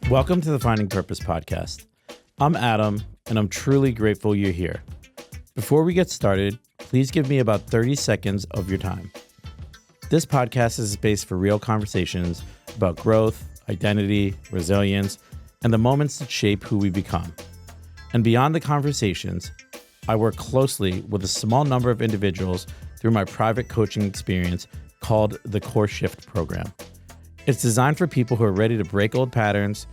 Welcome to the Finding Purpose podcast. I'm Adam, and I'm truly grateful you're here. Before we get started, please give me about 30 seconds of your time. This podcast is a space for real conversations about growth, identity, resilience, and the moments that shape who we become. And beyond the conversations, I work closely with a small number of individuals through my private coaching experience called the Core Shift Program. It's designed for people who are ready to break old patterns,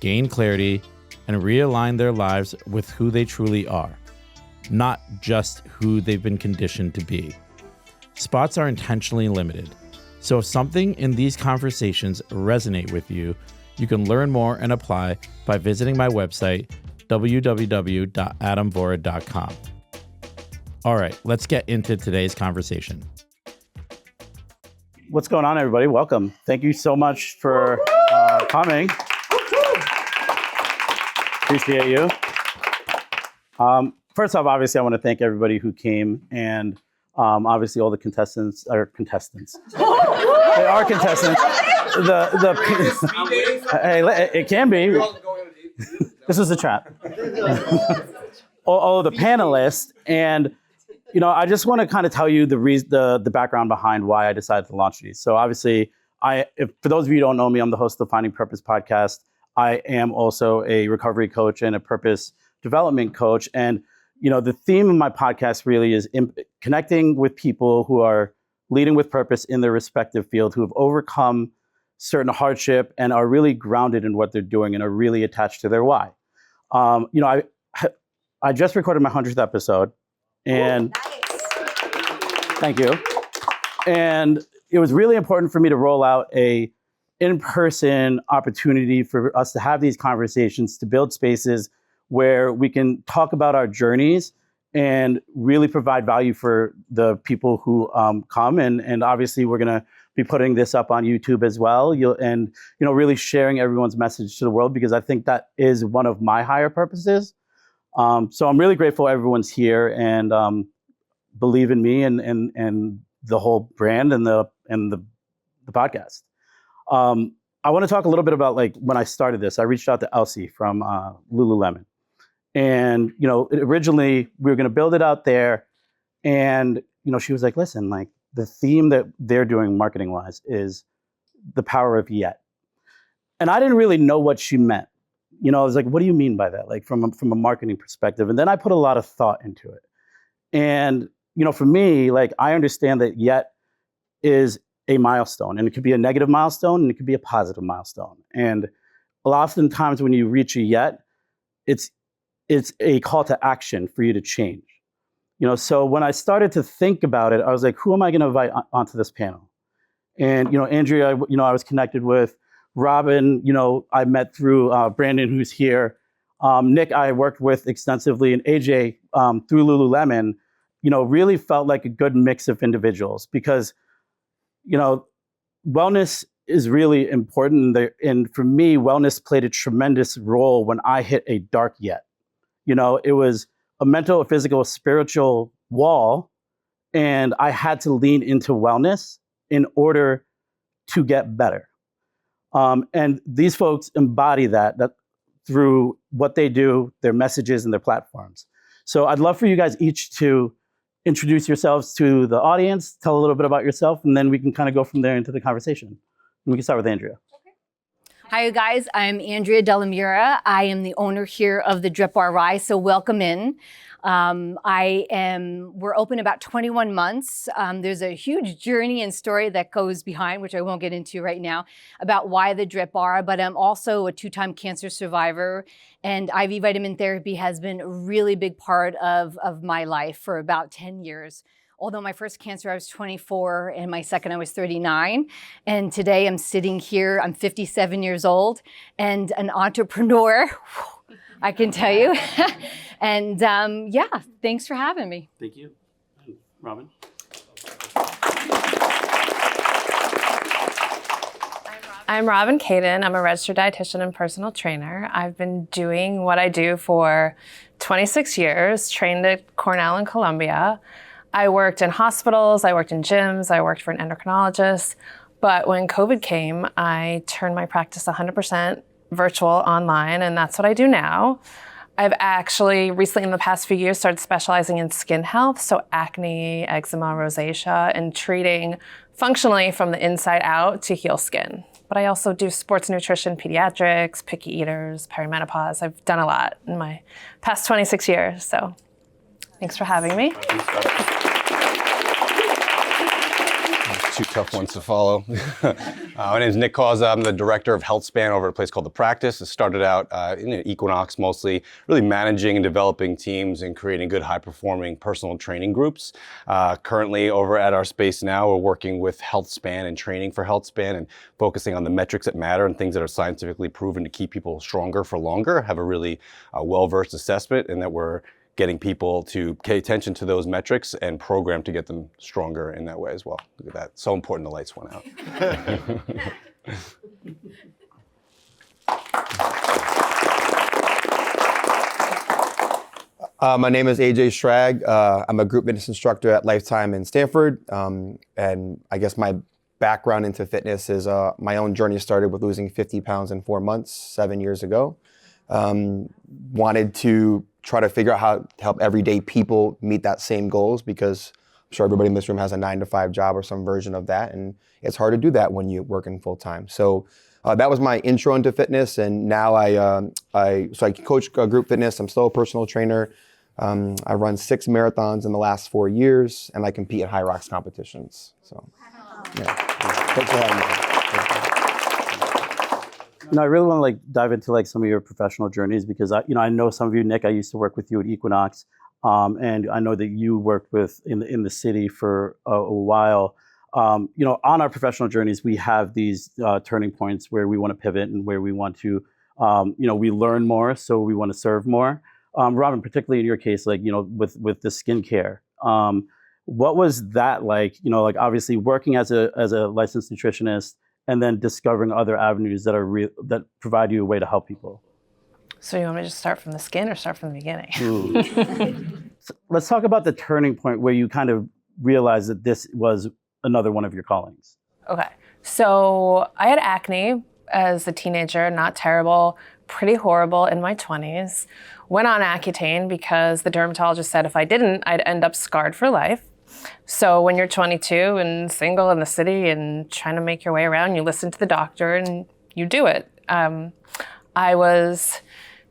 gain clarity, and realign their lives with who they truly are, not just who they've been conditioned to be. Spots are intentionally limited, so if something in these conversations resonate with you, you can learn more and apply by visiting my website, www.adamvora.com. All right, let's get into today's conversation. What's going on, everybody? Welcome. Thank you so much for coming. Appreciate you. First off, obviously, I want to thank everybody who came, and obviously all the contestants are contestants. They are contestants. Hey, it can be. This is a trap. all of the panelists, and I just want to kind of tell you the background behind why I decided to launch these. So obviously, for those of you who don't know me, I'm the host of the Finding Purpose podcast. I am also a recovery coach and a purpose development coach. And, the theme of my podcast really is connecting with people who are leading with purpose in their respective field, who have overcome certain hardship and are really grounded in what they're doing and are really attached to their why. I just recorded my 100th episode, and thank you. And it was really important for me to roll out a in-person opportunity for us to have these conversations, to build spaces where we can talk about our journeys and really provide value for the people who come. And obviously, we're going to be putting this up on YouTube as well, really sharing everyone's message to the world, because I think that is one of my higher purposes. So I'm really grateful everyone's here and believe in me and the whole brand and the podcast. I want to talk a little bit about when I started this. I reached out to Elsie from Lululemon, and originally we were going to build it out there, and she was like, "Listen, the theme that they're doing marketing wise is the power of yet," and I didn't really know what she meant. I was like, "What do you mean by that?" From a marketing perspective, and then I put a lot of thought into it, and for me, I understand that yet is a milestone, and it could be a negative milestone and it could be a positive milestone. And oftentimes when you reach a yet, it's a call to action for you to change. So when I started to think about it, I was like, who am I going to invite onto this panel? And Andrea, I was connected with. Robin, I met through Brandon, who's here. Nick, I worked with extensively, and AJ through Lululemon. Really felt like a good mix of individuals, because wellness is really important. And for me, wellness played a tremendous role when I hit a dark yet. It was a mental, a physical, a spiritual wall. And I had to lean into wellness in order to get better. And these folks embody that through what they do, their messages, and their platforms. So I'd love for you guys each to introduce yourselves to the audience, tell a little bit about yourself, and then we can kind of go from there into the conversation. And we can start with Andrea. Okay. Hi, you guys. I'm Andrea Delamura. I am the owner here of the Drip Bar Rye, so welcome in. We're open about 21 months. There's a huge journey and story that goes behind, which I won't get into right now, about why the Drip Bar, but I'm also a 2-time cancer survivor, and IV vitamin therapy has been a really big part of my life for about 10 years. Although my first cancer, I was 24, and my second, I was 39. And today I'm sitting here, I'm 57 years old, and an entrepreneur, I can tell you. And thanks for having me. Thank you. Robin? I'm Robin Caden. I'm a registered dietitian and personal trainer. I've been doing what I do for 26 years, trained at Cornell and Columbia. I worked in hospitals, I worked in gyms, I worked for an endocrinologist. But when COVID came, I turned my practice 100% virtual online, and that's what I do now. I've actually recently, in the past few years, started specializing in skin health, so acne, eczema, rosacea, and treating functionally from the inside out to heal skin. But I also do sports nutrition, pediatrics, picky eaters, perimenopause. I've done a lot in my past 26 years, so thanks for having me. Two tough ones to follow. My name is Nick Causa. I'm the director of HealthSpan over at a place called The Practice. It started out in Equinox mostly, really managing and developing teams and creating good high-performing personal training groups. Currently over at our space now, we're working with HealthSpan and training for HealthSpan and focusing on the metrics that matter and things that are scientifically proven to keep people stronger for longer, have a really well-versed assessment, and that we're getting people to pay attention to those metrics and program to get them stronger in that way as well. Look at that. So important the lights went out. My name is AJ Schrag. I'm a group fitness instructor at Lifetime in Stanford. And I guess my background into fitness is my own journey started with losing 50 pounds in 4 months, 7 years ago. Wanted to try to figure out how to help everyday people meet that same goals, because I'm sure everybody in this room has a 9-to-5 job or some version of that, and it's hard to do that when you're working full time. So that was my intro into fitness, and now I coach group fitness. I'm still a personal trainer. I run 6 marathons in the last 4 years, and I compete in high rocks competitions. So, yeah. Thanks for having me. I really want to dive into some of your professional journeys, because I know some of you, Nick. I used to work with you at Equinox, and I know that you worked with in the city for a while. On our professional journeys, we have these turning points where we want to pivot and where we want to, we learn more, so we want to serve more. Robin, particularly in your case, with the skincare, what was that like? Obviously working as a licensed nutritionist, and then discovering other avenues that provide you a way to help people. So you want me to just start from the skin or start from the beginning? So let's talk about the turning point where you kind of realized that this was another one of your callings. Okay. So I had acne as a teenager, not terrible, pretty horrible in my 20s. Went on Accutane because the dermatologist said if I didn't, I'd end up scarred for life. So when you're 22 and single in the city and trying to make your way around, you listen to the doctor and you do it. I was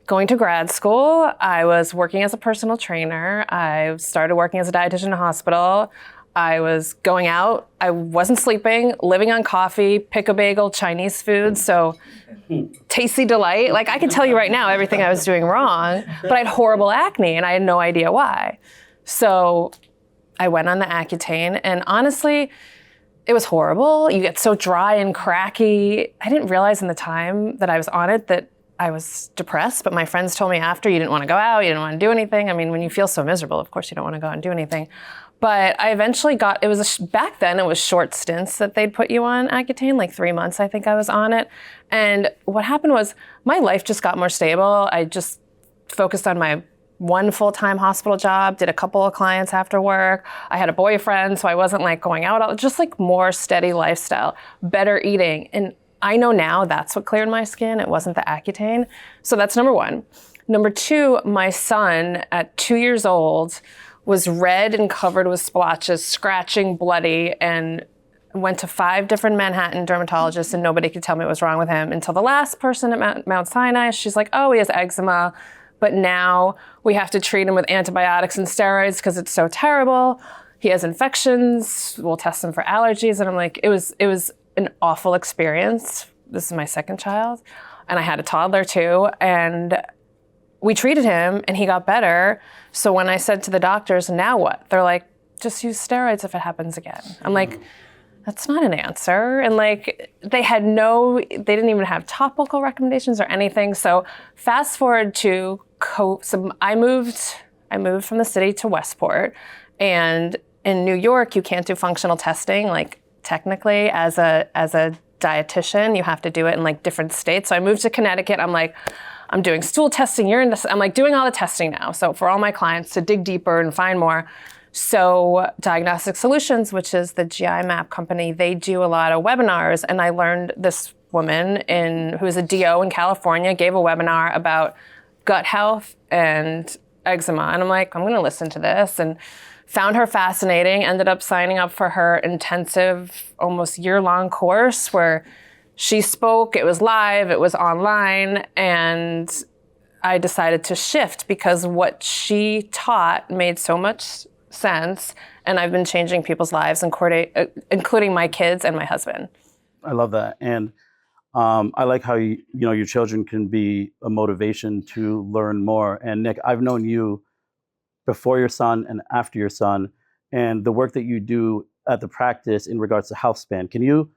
going to grad school. I was working as a personal trainer. I started working as a dietitian in a hospital. I was going out. I wasn't sleeping, living on coffee, pick a bagel, Chinese food. So tasty delight. I can tell you right now everything I was doing wrong, but I had horrible acne and I had no idea why. So I went on the Accutane, and honestly, it was horrible. You get so dry and cracky. I didn't realize in the time that I was on it that I was depressed, but my friends told me after, you didn't want to go out, you didn't want to do anything. I mean, when you feel so miserable, of course you don't want to go out and do anything. But I eventually back then it was short stints that they'd put you on Accutane, 3 months I think I was on it. And what happened was my life just got more stable. I just focused on my one full-time hospital job, did a couple of clients after work. I had a boyfriend, so I wasn't going out, just more steady lifestyle, better eating. And I know now that's what cleared my skin. It wasn't the Accutane. So that's number one. Number two, my son at 2 years old was red and covered with splotches, scratching, bloody, and went to 5 different Manhattan dermatologists and nobody could tell me what was wrong with him until the last person at Mount Sinai. She's like, oh, he has eczema. But now we have to treat him with antibiotics and steroids because it's so terrible. He has infections. We'll test him for allergies. And I'm like, it was an awful experience. This is my second child. And I had a toddler too. And we treated him and he got better. So when I said to the doctors, now what? They're like, just use steroids if it happens again. I'm like, that's not an answer. And they didn't even have topical recommendations or anything. So fast forward to I moved from the city to Westport, and in New York, you can't do functional testing. Technically, as a dietitian, you have to do it in different states. So I moved to Connecticut. I'm doing stool testing, urine testing. I'm doing all the testing now. So for all my clients to dig deeper and find more. So Diagnostic Solutions, which is the GI map company, they do a lot of webinars, and I learned this woman who is a DO in California, gave a webinar about gut health and eczema. And I'm like, I'm going to listen to this, and found her fascinating, ended up signing up for her intensive, almost year-long course where she spoke. It was live, it was online, and I decided to shift because what she taught made so much sense, and I've been changing people's lives, including my kids and my husband. I love that. And I like how your children can be a motivation to learn more. And Nick, I've known you before your son and after your son, and the work that you do at the practice in regards to health span. Can you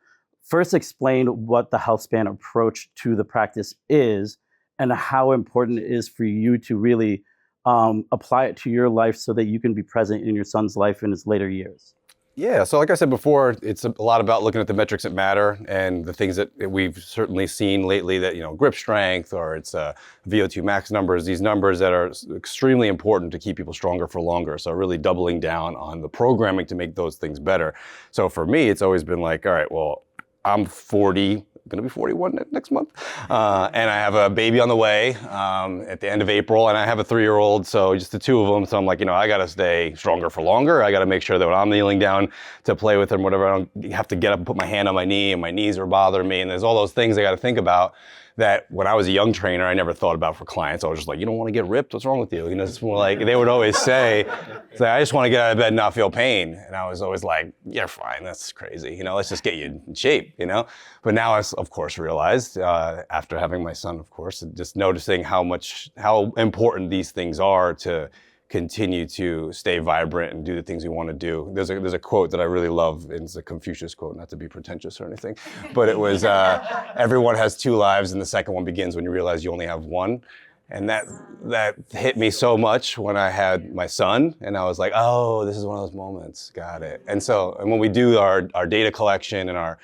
first explain what the health span approach to the practice is, and how important it is for you to really apply it to your life so that you can be present in your son's life in his later years? Yeah, so like I said before, it's a lot about looking at the metrics that matter and the things that we've certainly seen lately, that, grip strength, or it's VO2 max numbers, these numbers that are extremely important to keep people stronger for longer. So really doubling down on the programming to make those things better. So for me, it's always been like, all right, well, I'm 40, going to be 41 next month. And I have a baby on the way at the end of April, and I have a 3-year-old, so just the two of them. So I'm like, I got to stay stronger for longer. I got to make sure that when I'm kneeling down to play with him, whatever, I don't have to get up and put my hand on my knee, and my knees are bothering me. And there's all those things I got to think about that when I was a young trainer, I never thought about for clients. I was just like, you don't want to get ripped? What's wrong with you? It's more like, they would always say, I just want to get out of bed and not feel pain. And I was always like, you're fine, that's crazy. Let's just get you in shape, But now I, of course, realized, after having my son, of course, just noticing how important these things are to continue to stay vibrant and do the things we want to do. There's a quote that I really love, and it's a Confucius quote, not to be pretentious or anything, but it was, everyone has 2 lives, and the second one begins when you realize you only have one. And that hit me so much when I had my son, and I was like, oh, this is one of those moments, got it. And when we do our data collection and our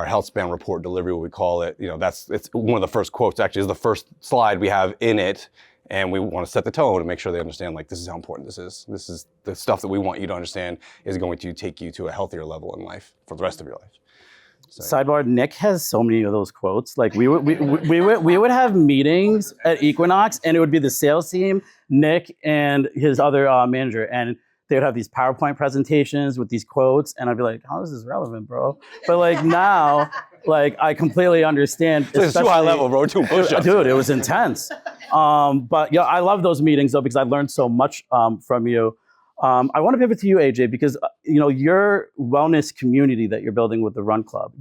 health span report delivery, what we call it, it's one of the first quotes, actually, is the first slide we have in it. And we want to set the tone and make sure they understand, this is how important this is. This is the stuff that we want you to understand is going to take you to a healthier level in life for the rest of your life. So. Sidebar, Nick has so many of those quotes. We would have meetings at Equinox, and it would be the sales team, Nick and his other manager, and they would have these PowerPoint presentations with these quotes, and I'd be like, how is this relevant, bro? But now, I completely understand. It's too high level, bro. Too push-ups. Dude, it was intense. But yeah, I love those meetings though, because I learned so much from you. I want to pivot to you, AJ, because your wellness community that you're building with the Run Club.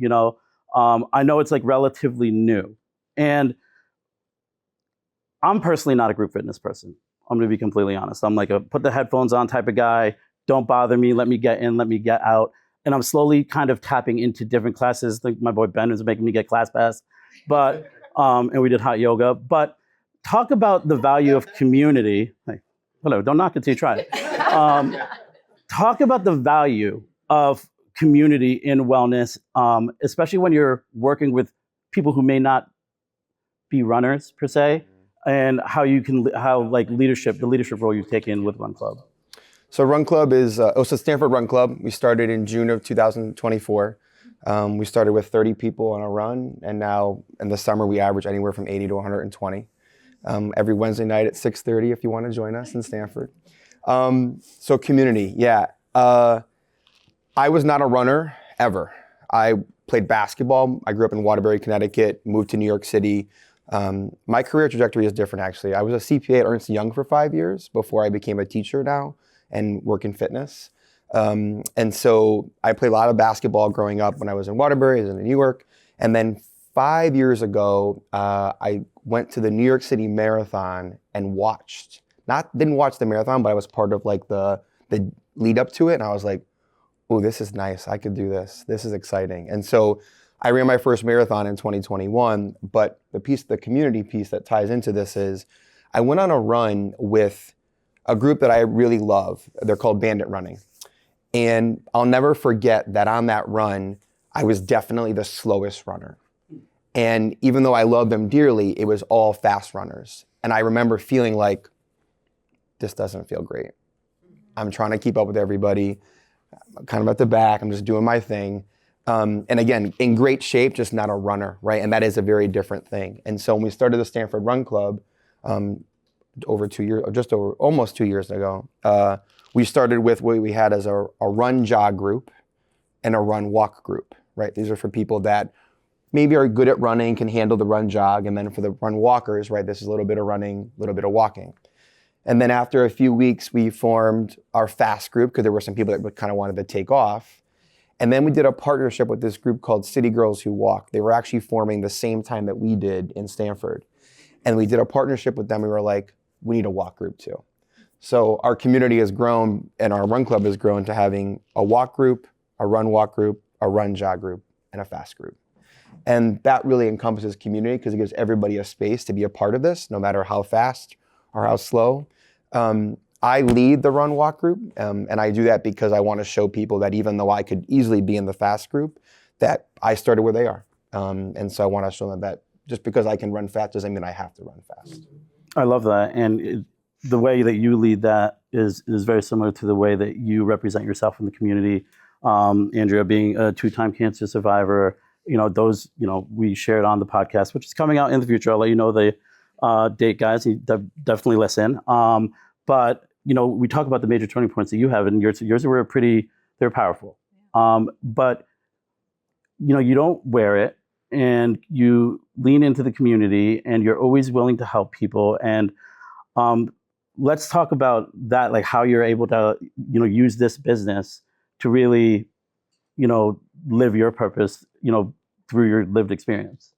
I know it's relatively new, and I'm personally not a group fitness person. I'm going to be completely honest. I'm like a put the headphones on type of guy. Don't bother me. Let me get in. Let me get out. And I'm slowly kind of tapping into different classes. Like my boy Ben is making me get ClassPass, but and we did hot yoga. But talk about the value of community. Hey, hello, don't knock it till you try it. Talk about the value of community in wellness, especially when you're working with people who may not be runners per se, and how the leadership role you've taken with Run Club. So Run Club is also Stanford Run Club. We started in June of 2024. We started with 30 people on a run, and now in the summer we average anywhere from 80 to 120. Every Wednesday night at 6:30 if you want to join us in Stanford. So community, yeah. I was not a runner ever. I played basketball. I grew up in Waterbury, Connecticut, moved to New York City. My career trajectory is different, actually. I was a CPA at Ernst & Young for 5 years before I became a teacher now and work in fitness. And so I played a lot of basketball growing up when I was in Waterbury, I was in New York. And then 5 years ago, I went to the New York City Marathon and didn't watch the marathon, but I was part of the lead up to it. And I was like, oh, this is nice. I could do this. This is exciting. And so I ran my first marathon in 2021, but the community piece that ties into this is I went on a run with a group that I really love. They're called Bandit Running. And I'll never forget that on that run, I was definitely the slowest runner. And even though I love them dearly, it was all fast runners. And I remember feeling like, this doesn't feel great. I'm trying to keep up with everybody. I'm kind of at the back. I'm just doing my thing. And again, in great shape, just not a runner, right? And that is a very different thing. And so when we started the Stanford Run Club over 2 years, almost 2 years ago, we started with what we had as a run jog group and a run walk group, right? These are for people that maybe are good at running, can handle the run jog. And then for the run walkers, right, this is a little bit of running, a little bit of walking. And then after a few weeks, we formed our fast group because there were some people that kind of wanted to take off. And then we did a partnership with this group called City Girls Who Walk. They were actually forming the same time that we did in Stanford. And we did a partnership with them. We were like, we need a walk group too. So our community has grown and our run club has grown to having a walk group, a run walk group, a run jog group, and a fast group. And that really encompasses community because it gives everybody a space to be a part of this, no matter how fast or how slow. I lead the run walk group, and I do that because I want to show people that even though I could easily be in the fast group, that I started where they are. And so I want to show them that just because I can run fast doesn't mean I have to run fast. I love that. And the way that you lead that is very similar to the way that you represent yourself in the community. Andrea being a 2-time cancer survivor, those, we shared on the podcast, which is coming out in the future. I'll let you know the date, guys. You definitely listen. But we talk about the major turning points that you have, and yours were they're powerful. But you don't wear it, and you lean into the community, and you're always willing to help people. And let's talk about that, like how you're able to, use this business to really, live your purpose, through your lived experience.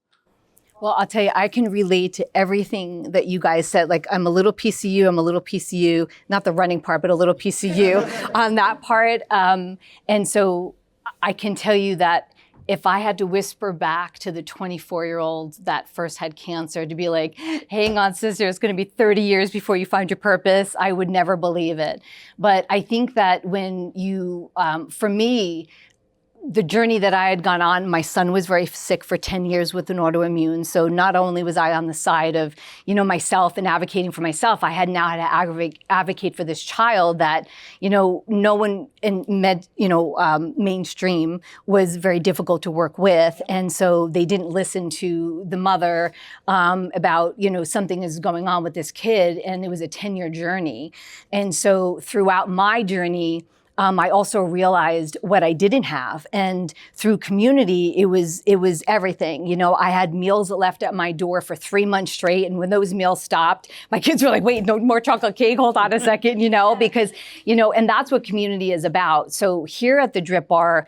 Well, I'll tell you, I can relate to everything that you guys said. Like, I'm a little piece of you, not the running part, but a little piece of you on that part. And so I can tell you that if I had to whisper back to the 24-year-old that first had cancer to be like, hang on, sister, it's going to be 30 years before you find your purpose, I would never believe it. But I think that when you, for me, the journey that I had gone on, my son was very sick for 10 years with an autoimmune. So not only was I on the side of, myself and advocating for myself, I had now had to advocate for this child that, no one in mainstream was very difficult to work with. And so they didn't listen to the mother about, something is going on with this kid. And it was a 10-year journey. And so throughout my journey, I also realized what I didn't have. And through community, it was everything. I had meals left at my door for 3 months straight. And when those meals stopped, my kids were like, wait, no more chocolate cake, hold on a second, because, and that's what community is about. So here at the Drip Bar,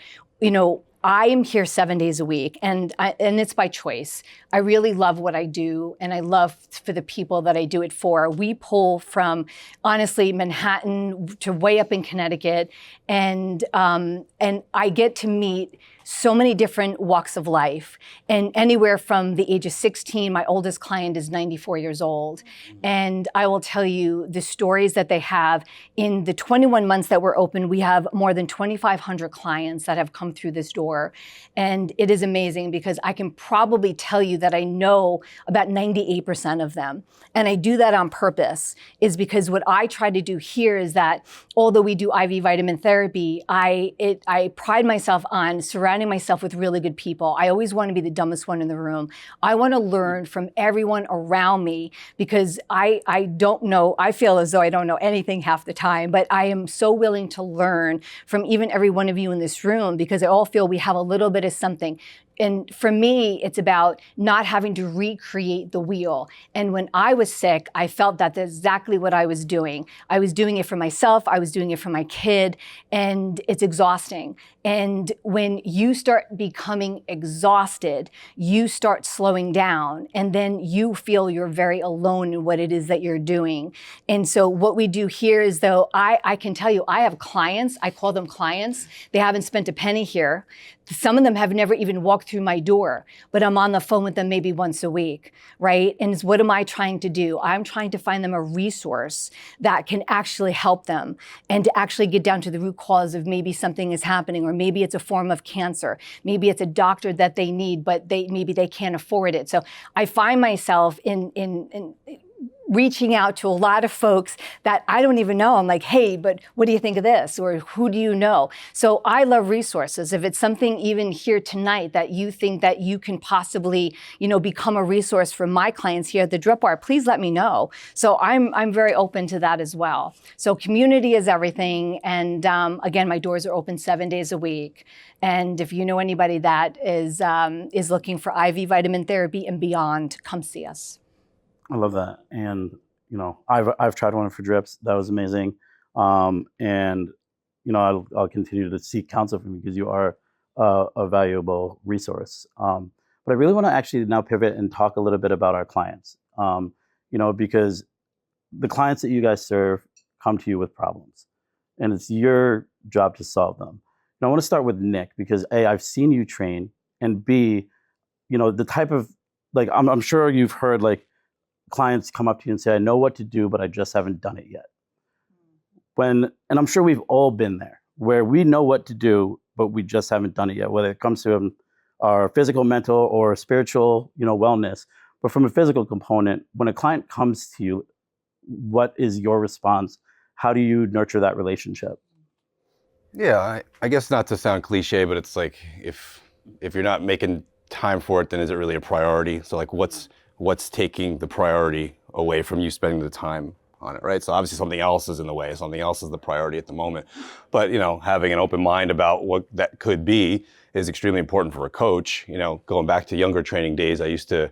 I am here 7 days a week, and it's by choice. I really love what I do, and I love for the people that I do it for. We pull from, honestly, Manhattan to way up in Connecticut, and I get to meet so many different walks of life, and anywhere from the age of 16, my oldest client is 94 years old. And I will tell you the stories that they have. In the 21 months that we're open, we have more than 2,500 clients that have come through this door. And it is amazing because I can probably tell you that I know about 98% of them. And I do that on purpose, is because what I try to do here is that although we do IV vitamin therapy, I pride myself on surrounding myself with really good people. I always want to be the dumbest one in the room. I want to learn from everyone around me because I don't know, I feel as though I don't know anything half the time, but I am so willing to learn from even every one of you in this room because I all feel we have a little bit of something. And for me, it's about not having to recreate the wheel. And when I was sick, I felt that's exactly what I was doing. I was doing it for myself. I was doing it for my kid. And it's exhausting. And when you start becoming exhausted, you start slowing down. And then you feel you're very alone in what it is that you're doing. And so what we do here is, though, I can tell you, I have clients. I call them clients. They haven't spent a penny here. Some of them have never even walked through my door, but I'm on the phone with them maybe once a week, right? And it's, what am I trying to do? I'm trying to find them a resource that can actually help them and to actually get down to the root cause of maybe something is happening, or maybe it's a form of cancer. Maybe it's a doctor that they need, but maybe they can't afford it. So I find myself in reaching out to a lot of folks that I don't even know. I'm like, hey, but what do you think of this? Or who do you know? So I love resources. If it's something even here tonight that you think that you can possibly, become a resource for my clients here at the Drip Bar, please let me know. So I'm very open to that as well. So community is everything. And again, my doors are open 7 days a week. And if you know anybody that is looking for IV vitamin therapy and beyond, come see us. I love that. And, I've tried one for drips. That was amazing. And, I'll continue to seek counsel from you because you are a valuable resource. But I really want to actually now pivot and talk a little bit about our clients, because the clients that you guys serve come to you with problems and it's your job to solve them. And I want to start with Nick because A, I've seen you train, and B, the type of, I'm sure you've heard clients come up to you and say, I know what to do, but I just haven't done it yet. And I'm sure we've all been there where we know what to do, but we just haven't done it yet, whether it comes to our physical, mental, or spiritual, wellness. But from a physical component, when a client comes to you, what is your response? How do you nurture that relationship? Yeah, I guess not to sound cliche, but it's like if you're not making time for it, then is it really a priority? So what's taking the priority away from you spending the time on it, right? So obviously something else is in the way, something else is the priority at the moment. But, having an open mind about what that could be is extremely important for a coach. Going back to younger training days, I used to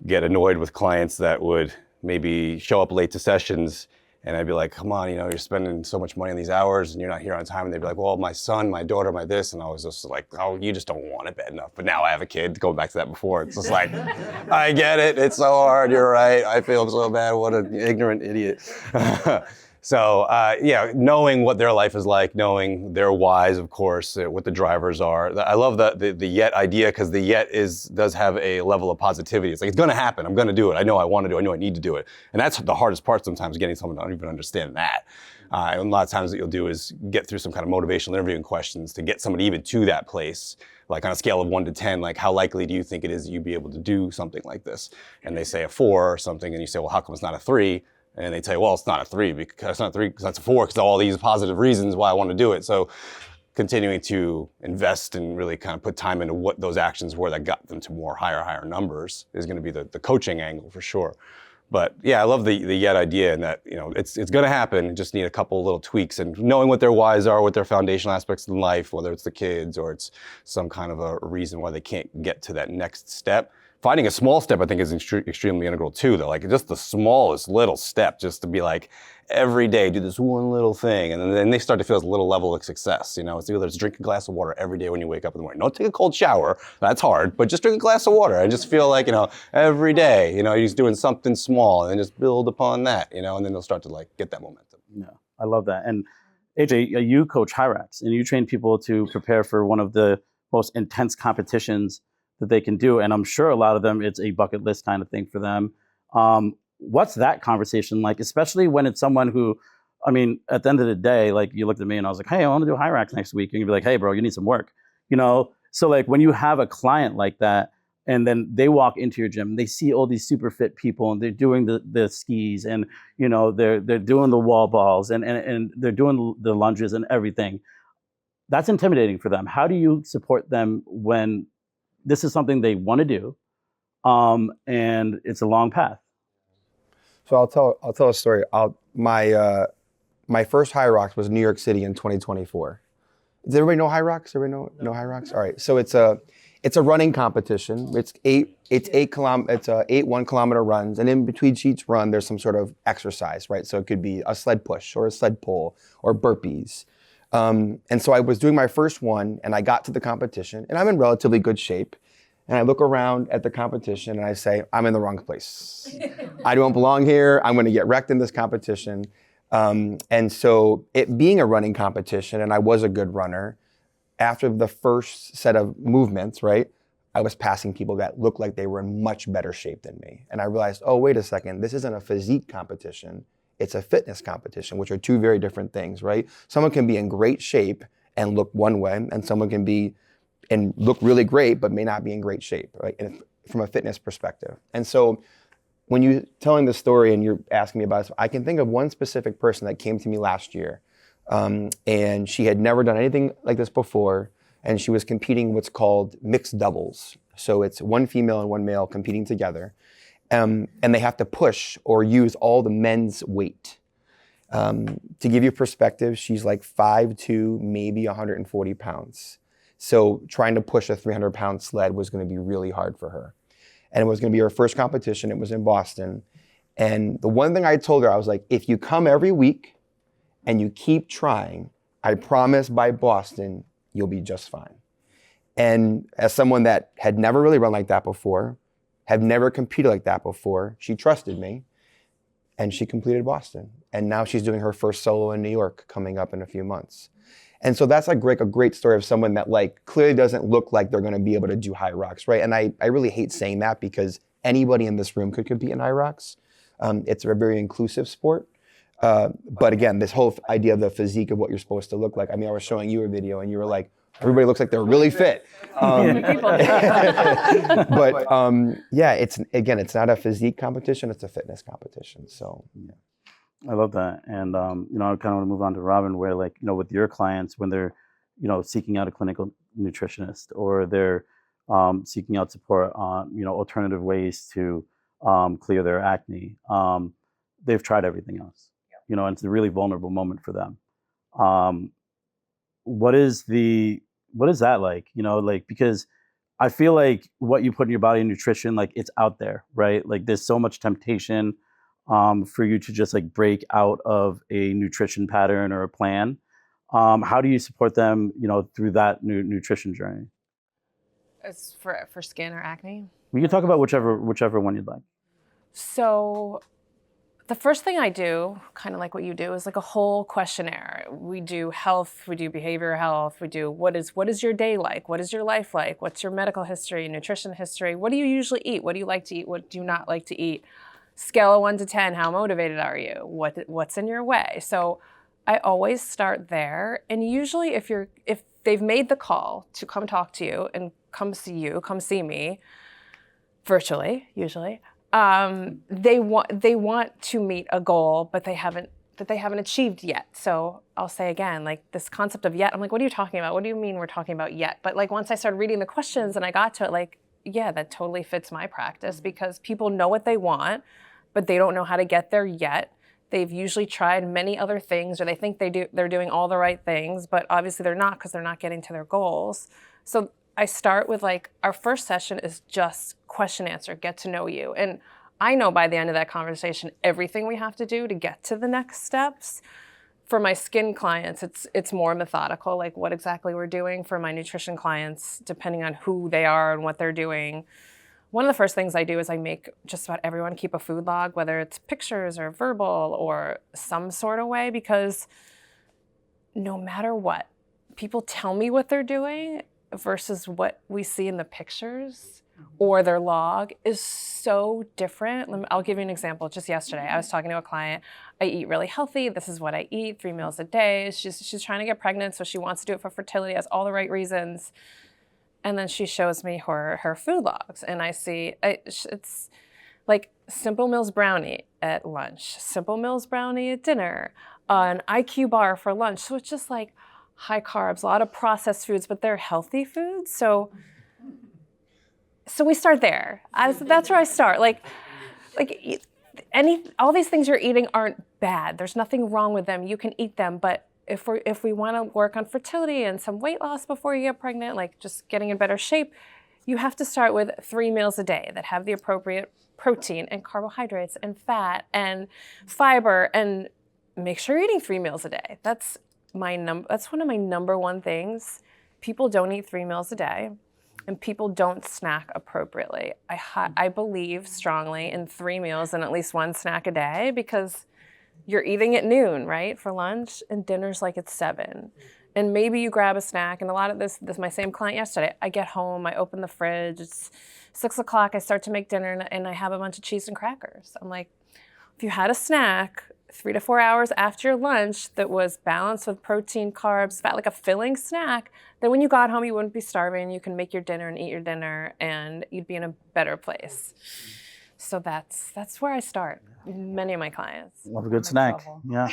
get annoyed with clients that would maybe show up late to sessions, and I'd be like, come on, you're spending so much money on these hours and you're not here on time. And they'd be like, well, my son, my daughter, my this. And I was just like, oh, you just don't want it bad enough. But now I have a kid, going back to that before. It's just like, I get it. It's so hard. You're right. I feel so bad. What an ignorant idiot. So, knowing what their life is like, knowing their whys, of course, what the drivers are. I love the yet idea because the yet does have a level of positivity. It's like, it's going to happen. I'm going to do it. I know I want to do it. I know I need to do it. And that's the hardest part sometimes, getting someone to even understand that. And a lot of times what you'll do is get through some kind of motivational interviewing questions to get somebody even to that place. Like on a scale of 1 to 10, how likely do you think it is that you'd be able to do something like this? And they say a 4 or something, and you say, well, how come it's not a 3? And they tell you, well, it's not a 3 because it's not 3 because that's a 4 because of all these positive reasons why I want to do it. So continuing to invest and really kind of put time into what those actions were that got them to more higher numbers is going to be the coaching angle for sure. But yeah, I love the yet idea, and that it's going to happen. You just need a couple little tweaks and knowing what their whys are, what their foundational aspects in life, whether it's the kids or it's some kind of a reason why they can't get to that next step. Finding a small step, I think, is extremely integral too, though. Just the smallest little step, just to be every day, do this one little thing. And then they start to feel this little level of success. It's either drink a glass of water every day when you wake up in the morning. Don't take a cold shower. That's hard. But just drink a glass of water and just feel every day, you're just doing something small and then just build upon that, and then they'll start to get that momentum. Yeah, I love that. And AJ, you coach Hyrax and you train people to prepare for one of the most intense competitions that they can do. And I'm sure a lot of them, it's a bucket list kind of thing for them. What's that conversation like, especially when it's someone who, at the end of the day, you looked at me and I was like, hey, I want to do Hyrax next week. And you'd be like, hey, bro, you need some work. So when you have a client like that, and then they walk into your gym, they see all these super fit people and they're doing the skis and, they're doing the wall balls and they're doing the lunges and everything. That's intimidating for them. How do you support them when this is something they want to do, and it's a long path? So I'll tell a story. My first High Rocks was New York City in 2024. Does everybody know High Rocks? Everybody know High Rocks? All right. So it's a running competition. It's 8 1 kilometer runs, and in between each run there's some sort of exercise, right? So it could be a sled push or a sled pull or burpees. And so I was doing my first one and I got to the competition and I'm in relatively good shape. And I look around at the competition and I say, I'm in the wrong place. I don't belong here. I'm going to get wrecked in this competition. And so it being a running competition, and I was a good runner, after the first set of movements, right, I was passing people that looked like they were in much better shape than me. And I realized, oh, wait a second, this isn't a physique competition. It's a fitness competition, which are two very different things, right? Someone can be in great shape and look one way, and someone can be and look really great, but may not be in great shape, right? And from a fitness perspective. And so when you're telling the story and you're asking me about it, I can think of one specific person that came to me last year, and she had never done anything like this before, and she was competing what's called mixed doubles. So it's one female and one male competing together, and they have to push or use all the men's weight. To give you perspective, she's like 5'2", maybe 140 pounds. So trying to push a 300-pound sled was going to be really hard for her. And it was going to be her first competition. It was in Boston. And the one thing I told her, I was like, if you come every week and you keep trying, I promise by Boston, you'll be just fine. And as someone that had never really run like that before, have never competed like that before, she trusted me. And she completed Boston. And now she's doing her first solo in New York coming up in a few months. And so that's like a great story of someone that like clearly doesn't look like they're gonna be able to do high rocks, right? And I really hate saying that because anybody in this room could compete in high rocks. It's a very inclusive sport. But again, this whole idea of the physique of what you're supposed to look like. I mean, I was showing you a video and you were like, everybody looks like they're really fit. But yeah, it's not a physique competition, it's a fitness competition. So yeah. I love that. And, I kind of want to move on to Robin, where like, with your clients, when they're, seeking out a clinical nutritionist or they're seeking out support on, alternative ways to clear their acne, they've tried everything else, and it's a really vulnerable moment for them. What is that like, because I feel like what you put in your body in nutrition, like it's out there, right? Like there's so much temptation for you to just like break out of a nutrition pattern or a plan. How do you support them, through that nutrition journey? It's for skin or acne? We can talk about whichever one you'd like. So the first thing I do, kind of like what you do, is like a whole questionnaire. We do health, we do behavioral health, we do what is your day like? What is your life like? What's your medical history, nutrition history? What do you usually eat? What do you like to eat? What do you not like to eat? Scale of 1 to 10, how motivated are you? What's in your way? So I always start there. And usually if they've made the call to come talk to you and come see me, virtually, usually, they want to meet a goal, but they haven't achieved yet. So I'll say again, like this concept of yet, I'm like, what are you talking about? What do you mean we're talking about yet? But like once I started reading the questions and I got to it, like, yeah, that totally fits my practice because people know what they want, but they don't know how to get there yet. They've usually tried many other things, or they think they're doing all the right things, but obviously they're not because they're not getting to their goals. So I start with like, our first session is just question answer, get to know you. And I know by the end of that conversation, everything we have to do to get to the next steps. For my skin clients, it's more methodical, like what exactly we're doing. For my nutrition clients, depending on who they are and what they're doing, one of the first things I do is I make just about everyone keep a food log, whether it's pictures or verbal or some sort of way, because no matter what, people tell me what they're doing versus what we see in the pictures or their log is so different. I'll give you an example. Just yesterday, I was talking to a client. I eat really healthy. This is what I eat, 3 meals a day. She's trying to get pregnant, so she wants to do it for fertility, has all the right reasons. And then she shows me her food logs, and I see it's like Simple Mills brownie at lunch, Simple Mills brownie at dinner, an IQ bar for lunch. So it's just like high carbs, a lot of processed foods, but they're healthy foods. So we start there. That's where I start. All these things you're eating aren't bad. There's nothing wrong with them. You can eat them, but if we want to work on fertility and some weight loss before you get pregnant, like just getting in better shape, you have to start with 3 meals a day that have the appropriate protein and carbohydrates and fat and fiber, and make sure you're eating 3 meals a day. That's one of my number one things. People don't eat 3 meals a day, and people don't snack appropriately. I believe strongly in 3 meals and at least 1 snack a day, because you're eating at noon, right, for lunch, and dinner's like at 7. And maybe you grab a snack, and a lot of this my same client yesterday, I get home, I open the fridge, it's 6 o'clock, I start to make dinner, and I have a bunch of cheese and crackers. I'm like, if you had a snack 3 to 4 hours after your lunch that was balanced with protein, carbs, fat, like a filling snack, then when you got home, you wouldn't be starving. You can make your dinner and eat your dinner, and you'd be in a better place. So that's where I start. Many of my clients. Love a good I'm in snack. trouble. Yeah.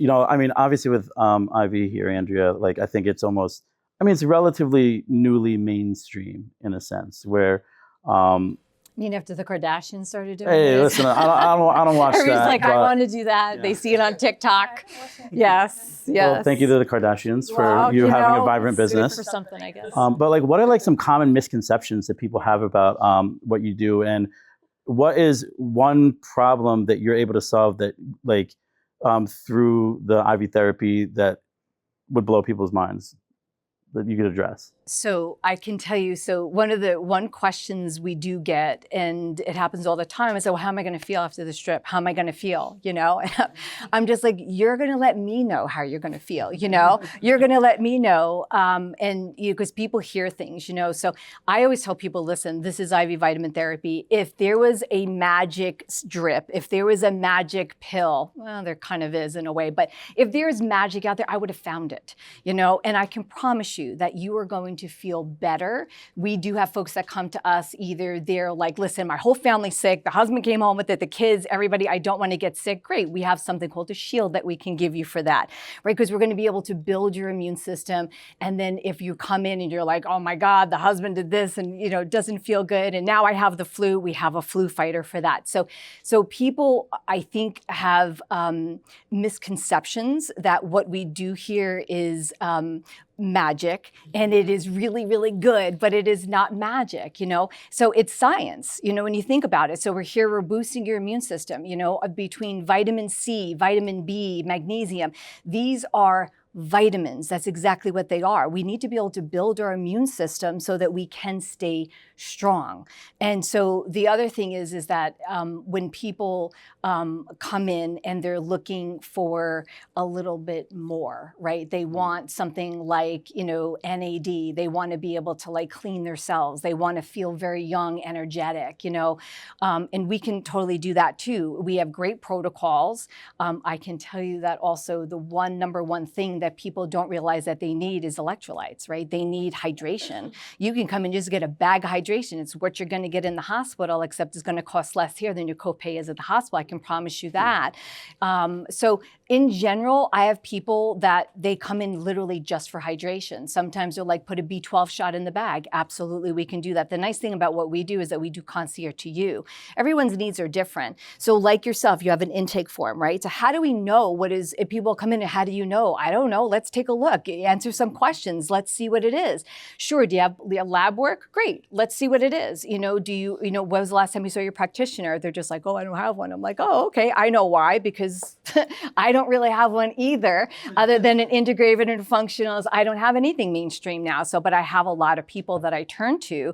I mean, obviously with Ivy here, Andrea, like I think it's almost, I mean, it's relatively newly mainstream in a sense where, You mean after the Kardashians started doing hey, it? listen, I don't watch Everybody's that. like, I but- want to do that. Yeah. They see it on TikTok. Yes, yes. Well, thank you to the Kardashians for Well, you having a know, vibrant it's good business. for something, I guess. But like, what are like some common misconceptions that people have about what you do, and what is one problem that you're able to solve that like through the IV therapy that would blow people's minds that you could address? So I can tell you, so one questions we do get, and it happens all the time, is, well, how am I going to feel after this trip? How am I going to feel? You know, I'm just like, you're going to let me know how you're going to feel. You know, you're going to let me know, and because people hear things. You know, so I always tell people, listen, this is IV vitamin therapy. If there was a magic drip, if there was a magic pill, well, there kind of is in a way, but if there's magic out there, I would have found it. You know, and I can promise you that you are going to feel better. We do have folks that come to us, either they're like, listen, my whole family's sick, the husband came home with it, the kids, everybody, I don't want to get sick. Great, we have something called a shield that we can give you for that, right? Because we're going to be able to build your immune system. And then if you come in and you're like, oh my God, the husband did this and, you know, it doesn't feel good, and now I have the flu, we have a flu fighter for that. So people, I think, have misconceptions that what we do here is magic, and it is really, really good, but it is not magic, you know? So it's science, you know, when you think about it. So we're boosting your immune system, you know, between vitamin C, vitamin B, magnesium. These are vitamins. That's exactly what they are. We need to be able to build our immune system so that we can stay strong. And so the other thing is that when people come in and they're looking for a little bit more, right? They want something like, you know, NAD. They want to be able to like clean their cells. They want to feel very young, energetic, you know, and we can totally do that too. We have great protocols. I can tell you that also the number one thing that people don't realize that they need is electrolytes, right? They need hydration. You can come and just get a bag of hydration. It's what you're going to get in the hospital, except it's going to cost less here than your copay is at the hospital. I can promise you that. So in general, I have people that they come in literally just for hydration. Sometimes they'll like put a B12 shot in the bag. Absolutely, we can do that. The nice thing about what we do is that we do concierge to you. Everyone's needs are different. So like yourself, you have an intake form, right? So how do we know if people come in and how do you know? I don't know. Let's take a look, answer some questions. Let's see what it is. Sure, do you have lab work? Great, let's see what it is. You know, when was the last time you saw your practitioner? They're just like, oh, I don't have one. I'm like, oh, okay, I know why, because I don't really have one either, other than an integrative and functionals. I don't have anything mainstream now. But I have a lot of people that I turn to.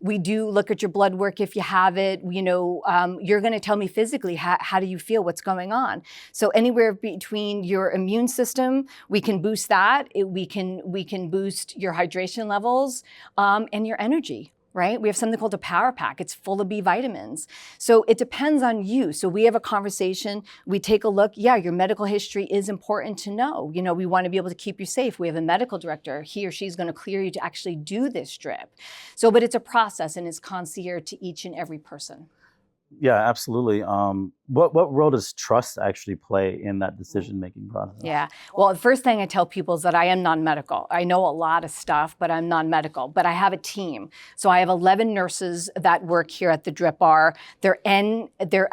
We do look at your blood work if you have it. You know, you're going to tell me physically, how do you feel? What's going on? So anywhere between your immune system, we can boost that. We can boost your hydration levels and your energy. Right? We have something called a power pack. It's full of B vitamins. So it depends on you. So we have a conversation, we take a look. Yeah, your medical history is important to know. You know, we want to be able to keep you safe. We have a medical director. He or she's going to clear you to actually do this drip. So, but it's a process and it's concierge to each and every person. Yeah, absolutely. What role does trust actually play in that decision-making process? Yeah. Well, the first thing I tell people is that I am non-medical. I know a lot of stuff, but I'm non-medical. But I have a team. So I have 11 nurses that work here at the Drip Bar. They're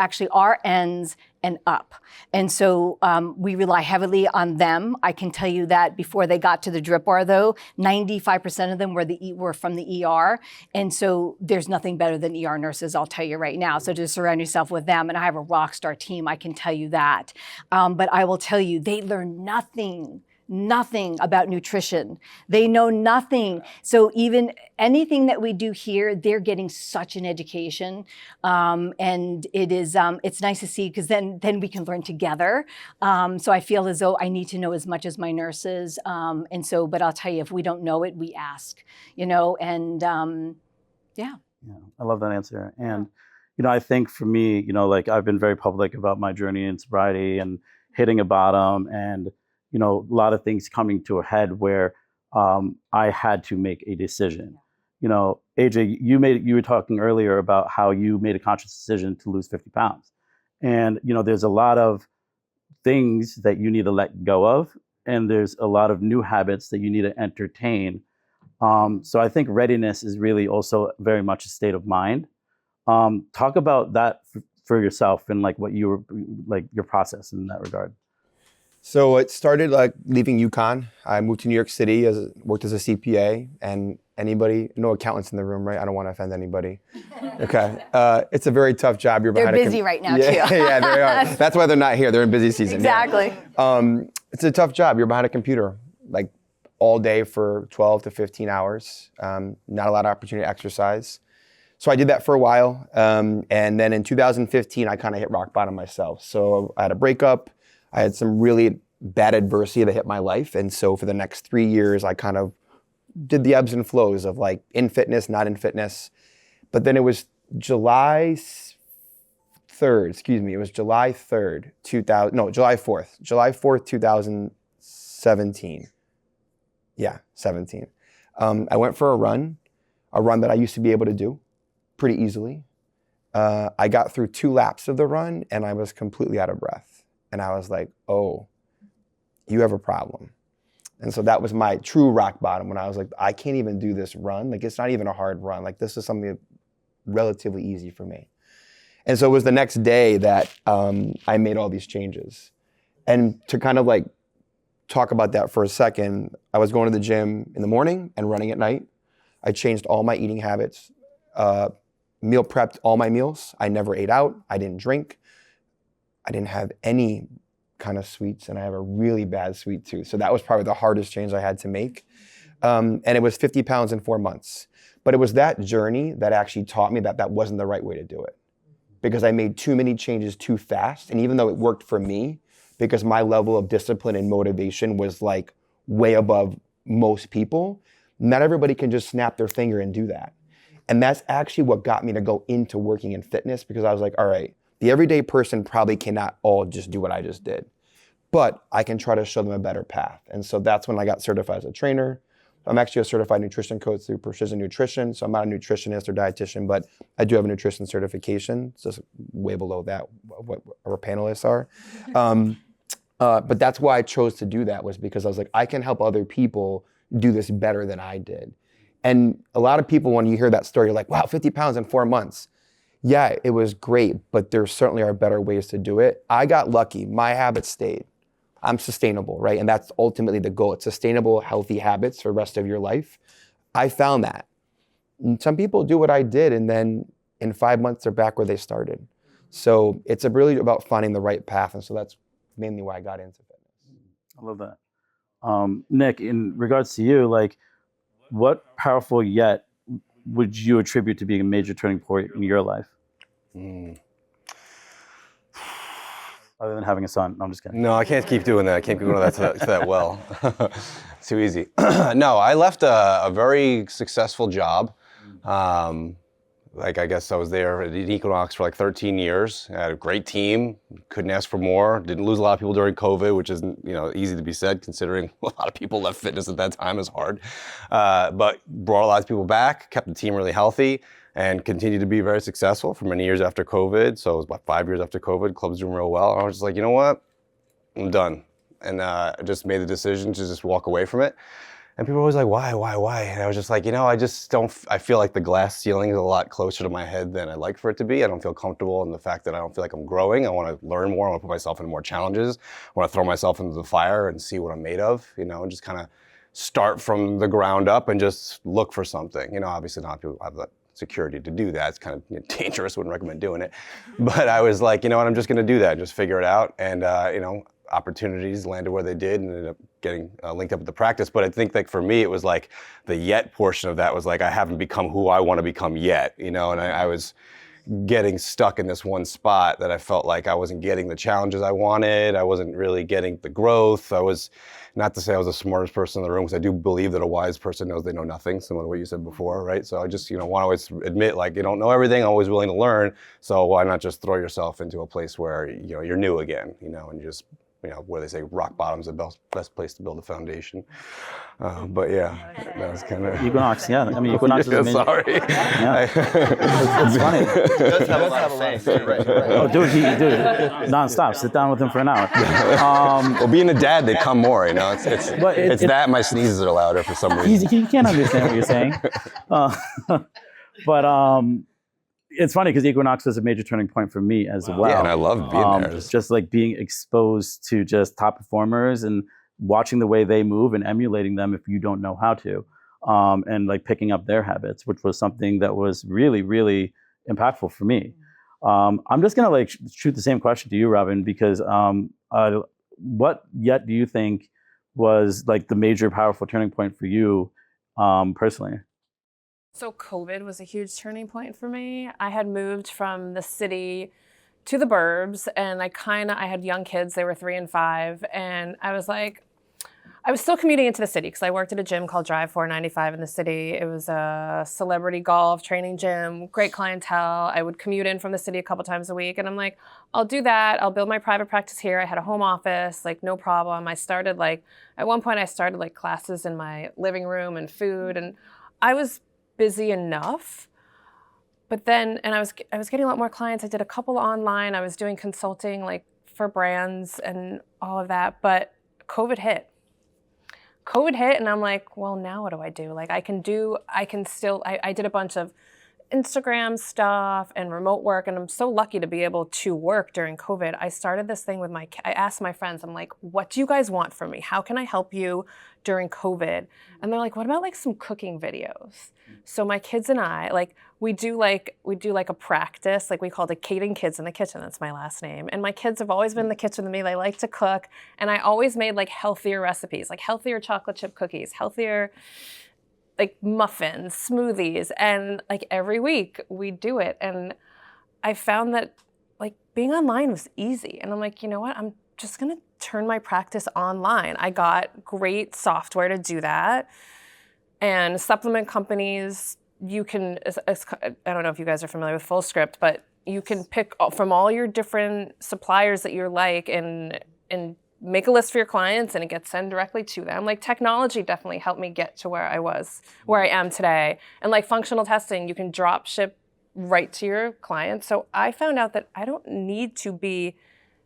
actually RNs and up. And so we rely heavily on them. I can tell you that before they got to the Drip Bar, though, 95% of them were from the ER. And so there's nothing better than ER nurses, I'll tell you right now. So just surround yourself with them. And I have a rock star team, I can tell you that. But I will tell you, they learn nothing about nutrition. They know nothing. So even anything that we do here, they're getting such an education. And it is, it's nice to see, because then we can learn together. So I feel as though I need to know as much as my nurses. But I'll tell you, if we don't know it, we ask, you know, and yeah. Yeah, I love that answer. And, you know, I think for me, you know, like I've been very public about my journey in sobriety and hitting a bottom, and you know, a lot of things coming to a head where I had to make a decision. AJ, you were talking earlier about how you made a conscious decision to lose 50 pounds. And, there's a lot of things that you need to let go of, and there's a lot of new habits that you need to entertain. So I think readiness is really also very much a state of mind. Talk about that for yourself and like what you were like your process in that regard. So it started like leaving UConn. I moved to New York City, worked as a CPA, and no accountants in the room, right? I don't want to offend anybody. Okay. It's a very tough job. They're busy right now, too. Yeah, they are. That's why they're not here. They're in busy season. Exactly. Yeah. It's a tough job. You're behind a computer, like all day for 12 to 15 hours. Not a lot of opportunity to exercise. So I did that for a while. And then in 2015, I kind of hit rock bottom myself. So I had a breakup. I had some really bad adversity that hit my life. And so for the next 3 years, I kind of did the ebbs and flows of like in fitness, not in fitness. But then it was July 4th, 2017. Yeah, 17. I went for a run that I used to be able to do pretty easily. I got through 2 laps of the run and I was completely out of breath. And I was like, oh, you have a problem. And so that was my true rock bottom when I was like, I can't even do this run. Like, it's not even a hard run. Like, this is something relatively easy for me. And so it was the next day that I made all these changes. And to kind of like talk about that for a second, I was going to the gym in the morning and running at night. I changed all my eating habits, meal prepped all my meals. I never ate out. I didn't drink. I didn't have any kind of sweets, and I have a really bad sweet tooth. So that was probably the hardest change I had to make. And it was 50 pounds in 4 months. But it was that journey that actually taught me that that wasn't the right way to do it. Because I made too many changes too fast. And even though it worked for me, because my level of discipline and motivation was like way above most people, not everybody can just snap their finger and do that. And that's actually what got me to go into working in fitness, because I was like, all right, the everyday person probably cannot all just do what I just did, but I can try to show them a better path. And so that's when I got certified as a trainer. I'm actually a certified nutrition coach through Precision Nutrition. So I'm not a nutritionist or dietitian, but I do have a nutrition certification. It's just way below that, what our panelists are. But that's why I chose to do that, was because I was like, I can help other people do this better than I did. And a lot of people, when you hear that story, you're like, wow, 50 pounds in 4 months. Yeah, it was great, but there certainly are better ways to do it. I got lucky. My habits stayed. I'm sustainable, right? And that's ultimately the goal. It's sustainable, healthy habits for the rest of your life. I found that. And some people do what I did, and then in 5 months, they're back where they started. So it's really about finding the right path. And so that's mainly why I got into fitness. I love that. Nick, in regards to you, like, what powerful yet would you attribute to being a major turning point in your life? Other than having a son. No, I'm just kidding. No, I can't keep doing that. I can't keep going to that well. It's too easy. No, I left a very successful job. I guess I was there at Equinox for like 13 years. I had a great team. Couldn't ask for more. Didn't lose a lot of people during COVID, which is easy to be said considering a lot of people left fitness at that time. Is hard. But brought a lot of people back, kept the team really healthy, and continued to be very successful for many years after COVID. So it was about 5 years after COVID. Club's doing real well. And I was just like, you know what? I'm done. And I just made the decision to just walk away from it. And people were always like, why? And I was just like, I feel like the glass ceiling is a lot closer to my head than I'd like for it to be. I don't feel comfortable in the fact that I don't feel like I'm growing. I want to learn more. I want to put myself in more challenges. I want to throw myself into the fire and see what I'm made of, and just kind of start from the ground up and just look for something. Obviously not people have the security to do that. It's kind of dangerous. Wouldn't recommend doing it. But I was like, I'm just going to do that. Just figure it out. And, opportunities landed where they did and ended up getting linked up with the practice. But I think like for me, it was like the yet portion of that was like, I haven't become who I want to become yet, and I was getting stuck in this one spot that I felt like I wasn't getting the challenges I wanted. I wasn't really getting the growth. I was, not to say I was the smartest person in the room, because I do believe that a wise person knows they know nothing, similar to what you said before, right? So I just, want to always admit, like, you don't know everything, I'm always willing to learn. So why not just throw yourself into a place where, you're new again, and just where they say rock bottom's the best place to build a foundation. But yeah, that was kind of Equinox. Yeah, I mean Equinox is amazing. Sorry. Yeah. It's funny. He does have a lot of sayings. Right. Oh, dude, nonstop. Sit down with him for an hour. Well, being a dad, they come more. It's that my sneezes are louder for some reason. He can't understand what you're saying. But it's funny because Equinox was a major turning point for me as well. Yeah, and I love being there. Just like being exposed to just top performers and watching the way they move and emulating them if you don't know how to, and like picking up their habits, which was something that was really, really impactful for me. I'm just gonna like shoot the same question to you, Robin, because what yet do you think was like the major powerful turning point for you personally? So COVID was a huge turning point for me. I had moved from the city to the burbs, and I had young kids. They were 3 and 5, and I was still commuting into the city because I worked at a gym called Drive 495 in the city. It was a celebrity golf training gym, great clientele. I would commute in from the city a couple times a week, and I'm like, I'll do that. I'll build my private practice here. I had a home office, like no problem. At one point I started classes in my living room and food, and I was busy enough. But then, and I was getting a lot more clients. I did a couple online. I was doing consulting for brands and all of that. But COVID hit, and I'm like, well, now what do I do? I did a bunch of Instagram stuff and remote work, and I'm so lucky to be able to work during COVID. I started this thing I asked my friends, I'm like, what do you guys want from me? How can I help you during COVID? And they're like, what about some cooking videos? So my kids and I, we do a practice, we called it Kaden Kids in the Kitchen. That's my last name. And my kids have always been in the kitchen with me. They like to cook. And I always made healthier recipes, healthier chocolate chip cookies, healthier muffins, smoothies, and every week we do it. And I found that being online was easy. And I'm like, you know what? I'm just gonna turn my practice online. I got great software to do that. And supplement companies, you can, I don't know if you guys are familiar with FullScript, but you can pick from all your different suppliers that you're and make a list for your clients, and it gets sent directly to them. Technology definitely helped me get to where I am today. And functional testing, you can drop ship right to your clients. So I found out that I don't need to be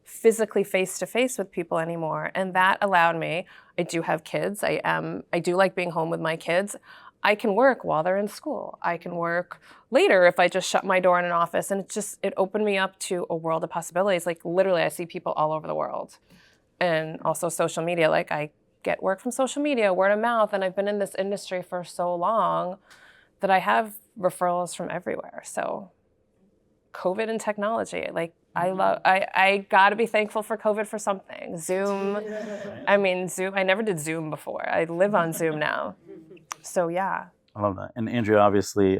physically face-to-face with people anymore. And that allowed me, I do have kids. I do like being home with my kids. I can work while they're in school. I can work later if I just shut my door in an office. And it opened me up to a world of possibilities. Literally, I see people all over the world. And also social media, I get work from social media, word of mouth, and I've been in this industry for so long that I have referrals from everywhere. So COVID and technology, I gotta be thankful for COVID for something. Zoom, Zoom, I never did Zoom before. I live on Zoom now. So yeah. I love that. And Andrea, obviously,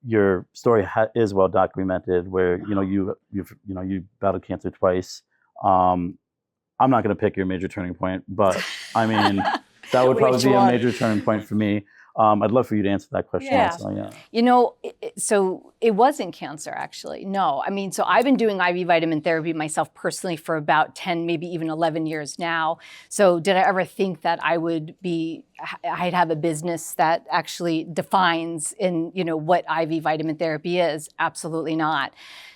your story is well documented where, you battled cancer twice. I'm not going to pick your major turning point, but that would probably be a major turning point for me. I'd love for you to answer that question. Yeah. Also, yeah. So it wasn't cancer, actually. No, so I've been doing IV vitamin therapy myself personally for about 10, maybe even 11 years now. So did I ever think that I'd have a business that actually defines what IV vitamin therapy is? Absolutely not.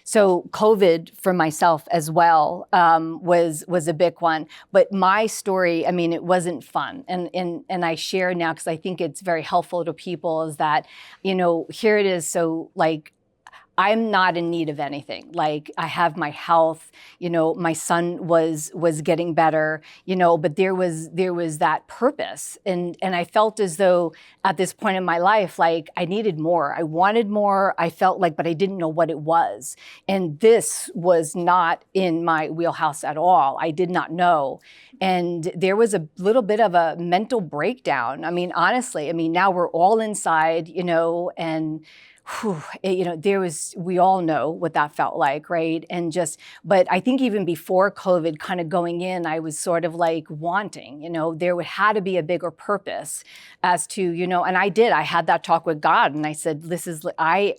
So COVID for myself as well was a big one. But my story, it wasn't fun. And I share now because I think it's very helpful to people is that, here it is. So I'm not in need of anything. I have my health, my son was getting better, but there was that purpose. And I felt as though at this point in my life, I needed more. I wanted more. I felt but I didn't know what it was. And this was not in my wheelhouse at all. I did not know. And there was a little bit of a mental breakdown. Honestly, now we're all inside, and we all know what that felt like, right? But I think even before COVID kind of going in, I was sort of wanting, there had to be a bigger purpose as to, and I had that talk with God and I said, I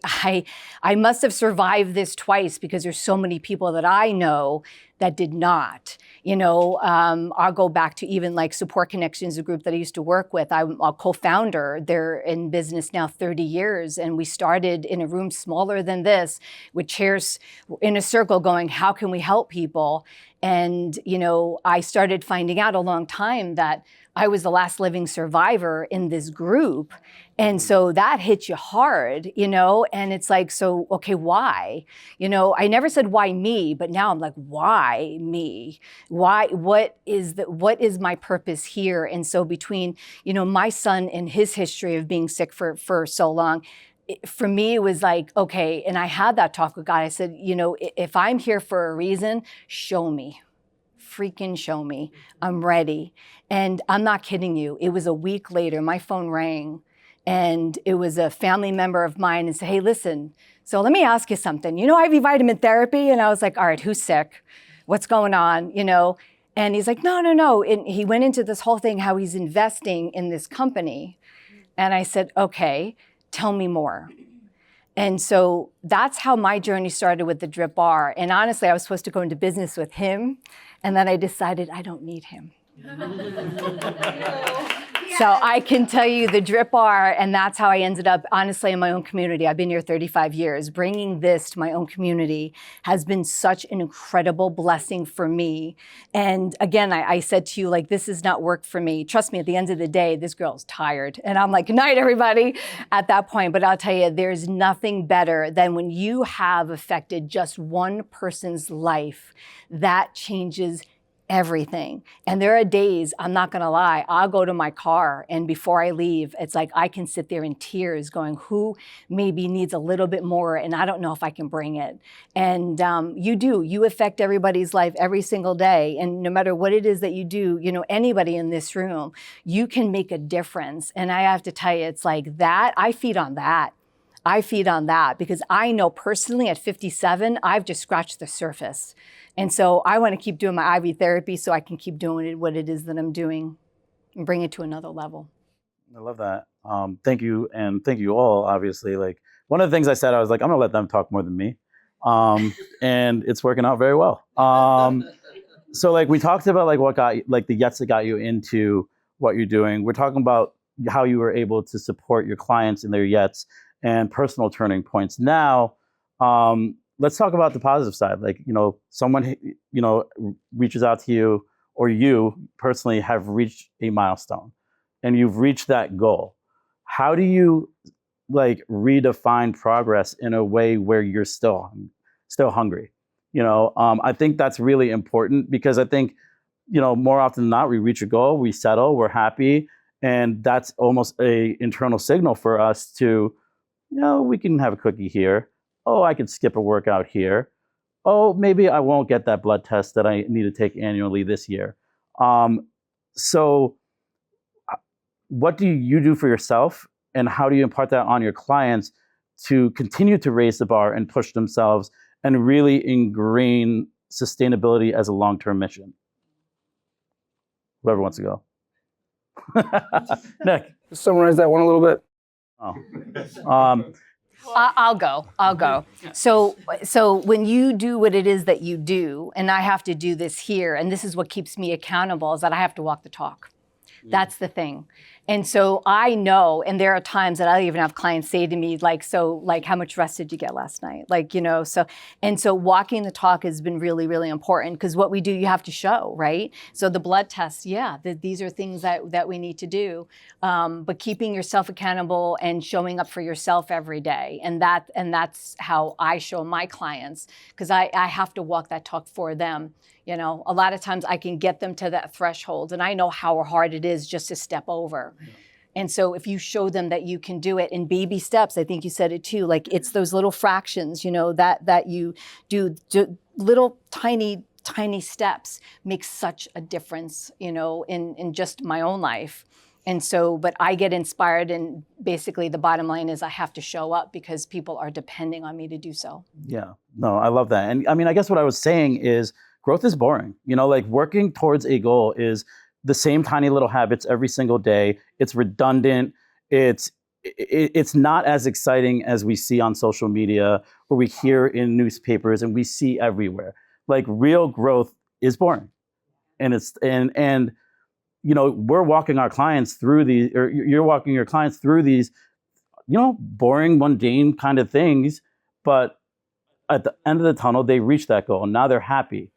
must have survived this twice because there's so many people that I know that did not. I'll go back to even like Support Connections, a group that I used to work with. I'm a co-founder. They're in business now 30 years. And we started in a room smaller than this with chairs in a circle going, how can we help people? And, I started finding out a long time that I was the last living survivor in this group. And so that hits you hard, and it's like, so, okay, why? I never said why me, but now I'm like, why me? Why, what is my purpose here? And so between, my son and his history of being sick for so long, for me, it was like, okay, and I had that talk with God. I said, if I'm here for a reason, show me. Freaking show me. I'm ready. And I'm not kidding you. It was a week later, my phone rang, and it was a family member of mine and said, hey, listen, so let me ask you something. IV vitamin therapy? And I was like, all right, who's sick? What's going on? And he's like, no. And he went into this whole thing, how he's investing in this company. And I said, okay, tell me more. And so that's how my journey started with the Drip Bar. And honestly, I was supposed to go into business with him. And then I decided I don't need him. So I can tell you the Drip Bar, and that's how I ended up, honestly, in my own community. I've been here 35 years. Bringing this to my own community has been such an incredible blessing for me. And again, I said to you, like, this is not work for me. Trust me, at the end of the day, this girl's tired. And I'm like, good night, everybody, at that point. But I'll tell you, there's nothing better than when you have affected just one person's life, that changes everything. And there are days, I'm not gonna lie, I'll go to my car, and before I leave, it's like I can sit there in tears going, who maybe needs a little bit more, and I don't know if I can bring it. And you affect everybody's life every single day. And no matter what it is that you do, anybody in this room, you can make a difference. And I have to tell you, it's like that, I feed on that. Because I know personally at 57, I've just scratched the surface. And so I want to keep doing my IV therapy so I can keep doing what it is that I'm doing and bring it to another level. I love that. Thank you. And thank you all, obviously. Like, one of the things I said, I was like, I'm going to let them talk more than me. And it's working out very well. So like we talked about like what got like the yets that got you into what you're doing. We're talking about how you were able to support your clients in their yets and personal turning points. Now, let's talk about the positive side. Like, someone, reaches out to you, or you personally have reached a milestone and you've reached that goal. How do you like redefine progress in a way where you're still hungry? I think that's really important, because I think, more often than not, we reach a goal, we settle, we're happy. And that's almost a internal signal for us to, we can have a cookie here. Oh, I could skip a workout here. Oh, maybe I won't get that blood test that I need to take annually this year. So what do you do for yourself, and how do you impart that on your clients to continue to raise the bar and push themselves and really ingrain sustainability as a long-term mission? Whoever wants to go. Nick. Summarize that one a little bit. I'll go. So when you do what it is that you do, and I have to do this here, and this is what keeps me accountable, is that I have to walk the talk. That's the thing. And so I know, and there are times that I even have clients say to me, like, so like, how much rest did you get last night? Like, so walking the talk has been really, really important, because what we do, you have to show, right? So the blood tests, these are things that we need to do, but keeping yourself accountable and showing up for yourself every day. And that's how I show my clients, because I have to walk that talk for them. A lot of times I can get them to that threshold, and I know how hard it is just to step over. Yeah. And so if you show them that you can do it in baby steps, I think you said it too, like it's those little fractions, that you do little tiny steps make such a difference, in just my own life. And so, but I get inspired, and basically the bottom line is I have to show up because people are depending on me to do so. Yeah, no, I love that. And I mean, I guess what I was saying is, growth is boring. Like working towards a goal is the same tiny little habits every single day. It's redundant. It's not as exciting as we see on social media, or we hear in newspapers and we see everywhere. Like real growth is boring. And we're walking our clients through these, or you're walking your clients through these, boring, mundane kind of things. But at the end of the tunnel, they reach that goal and now they're happy.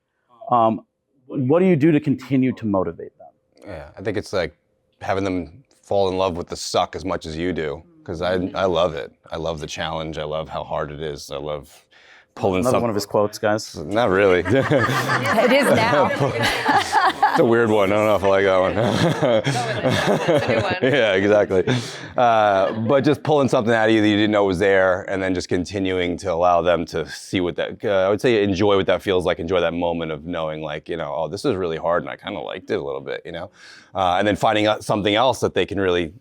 What do you do to continue to motivate them? Yeah, I think it's like having them fall in love with the suck as much as you do, because I love it. I love the challenge. I love how hard it is. I love pulling Another something. one of his quotes, guys. Not really. It is now. It's a weird one. I don't know if I like that one. It's a new one. Yeah, exactly. But just pulling something out of you that you didn't know was there, and then just continuing to allow them to see what that, I would say enjoy what that feels like, enjoy that moment of knowing like, oh, this is really hard and I kind of liked it a little bit, and then finding out something else that they can really,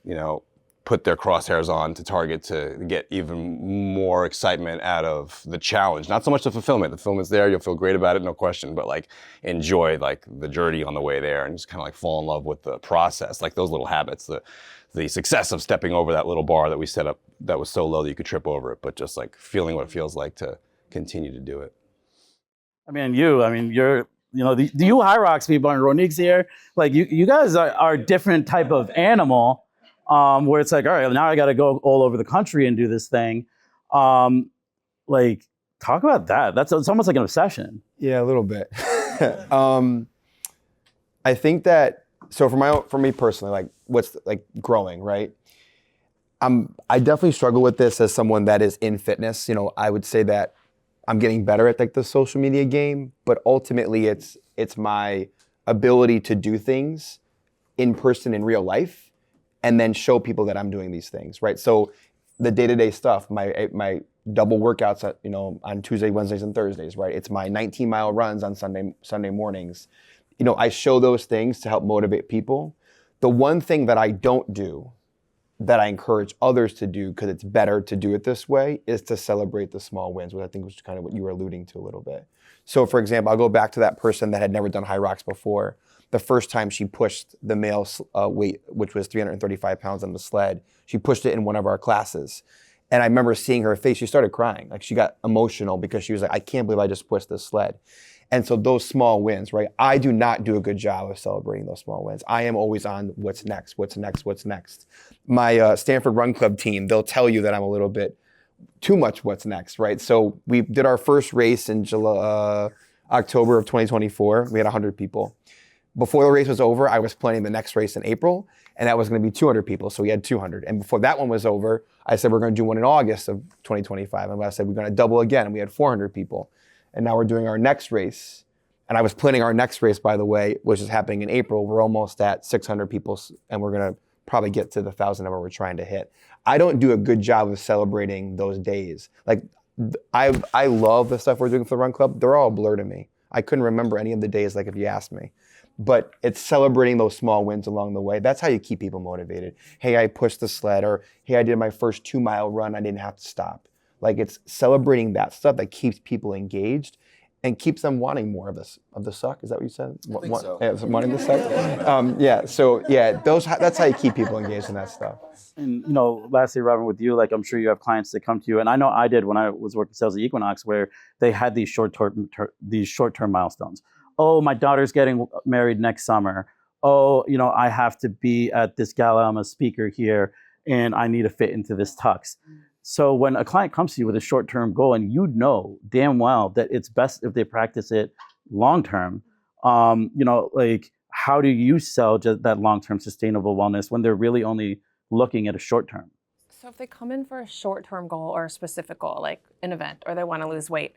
put their crosshairs on to target to get even more excitement out of the challenge. Not so much the fulfillment. The fulfillment's there, you'll feel great about it, no question, but like enjoy like the journey on the way there and just kind of like fall in love with the process, like those little habits, the success of stepping over that little bar that we set up that was so low that you could trip over it, but just like feeling what it feels like to continue to do it. You're, the you High Rocks people and Ronique's here, like you guys are a different type of animal. Where it's like, all right, now I got to go all over the country and do this thing. Like, talk about that. It's almost like an obsession. Yeah, a little bit. I think that, so for me personally, like what's like growing, right? I definitely struggle with this as someone that is in fitness. I would say that I'm getting better at like the social media game, but ultimately it's my ability to do things in person in real life and then show people that I'm doing these things, right? So the day-to-day stuff, my double workouts on Tuesday, Wednesdays, and Thursdays, right? It's my 19-mile runs on Sunday mornings. I show those things to help motivate people. The one thing that I don't do, that I encourage others to do, because it's better to do it this way, is to celebrate the small wins, which I think was kind of what you were alluding to a little bit. So for example, I'll go back to that person that had never done High Rocks before. The first time she pushed the male weight, which was 335 pounds on the sled, she pushed it in one of our classes. And I remember seeing her face, she started crying. Like she got emotional because she was like, I can't believe I just pushed this sled. And so those small wins, right? I do not do a good job of celebrating those small wins. I am always on what's next. My Stanford Run Club team, they'll tell you that I'm a little bit too much what's next, right? So we did our first race in October of 2024. We had 100 people. Before the race was over, I was planning the next race in April, and that was going to be 200 people, so we had 200. And before that one was over, I said we're going to do one in August of 2025, and I said we're going to double again, and we had 400 people. And now we're doing our next race, and I was planning our next race, by the way, which is happening in April. We're almost at 600 people, and we're going to probably get to the 1,000 number we're trying to hit. I don't do a good job of celebrating those days. Like, I love the stuff we're doing for the Run Club. They're all a blur to me. I couldn't remember any of the days, like if you asked me. But it's celebrating those small wins along the way. That's how you keep people motivated. Hey, I pushed the sled, or hey, I did my first 2-mile run. I didn't have to stop. Like it's celebrating that stuff that keeps people engaged and keeps them wanting more of the suck. Is that what you said? I think so. Yeah, wanting the suck. Yeah. So yeah, that's how you keep people engaged in that stuff. And lastly, Robin, with you, like I'm sure you have clients that come to you, and I know I did when I was working sales at Equinox, where they had these short-term milestones. Oh, my daughter's getting married next summer. Oh, I have to be at this gala. I'm a speaker here, and I need to fit into this tux. So when a client comes to you with a short-term goal, and damn well that it's best if they practice it long-term, like how do you sell just that long-term sustainable wellness when they're really only looking at a short-term? So if they come in for a short-term goal or a specific goal, like an event, or they want to lose weight,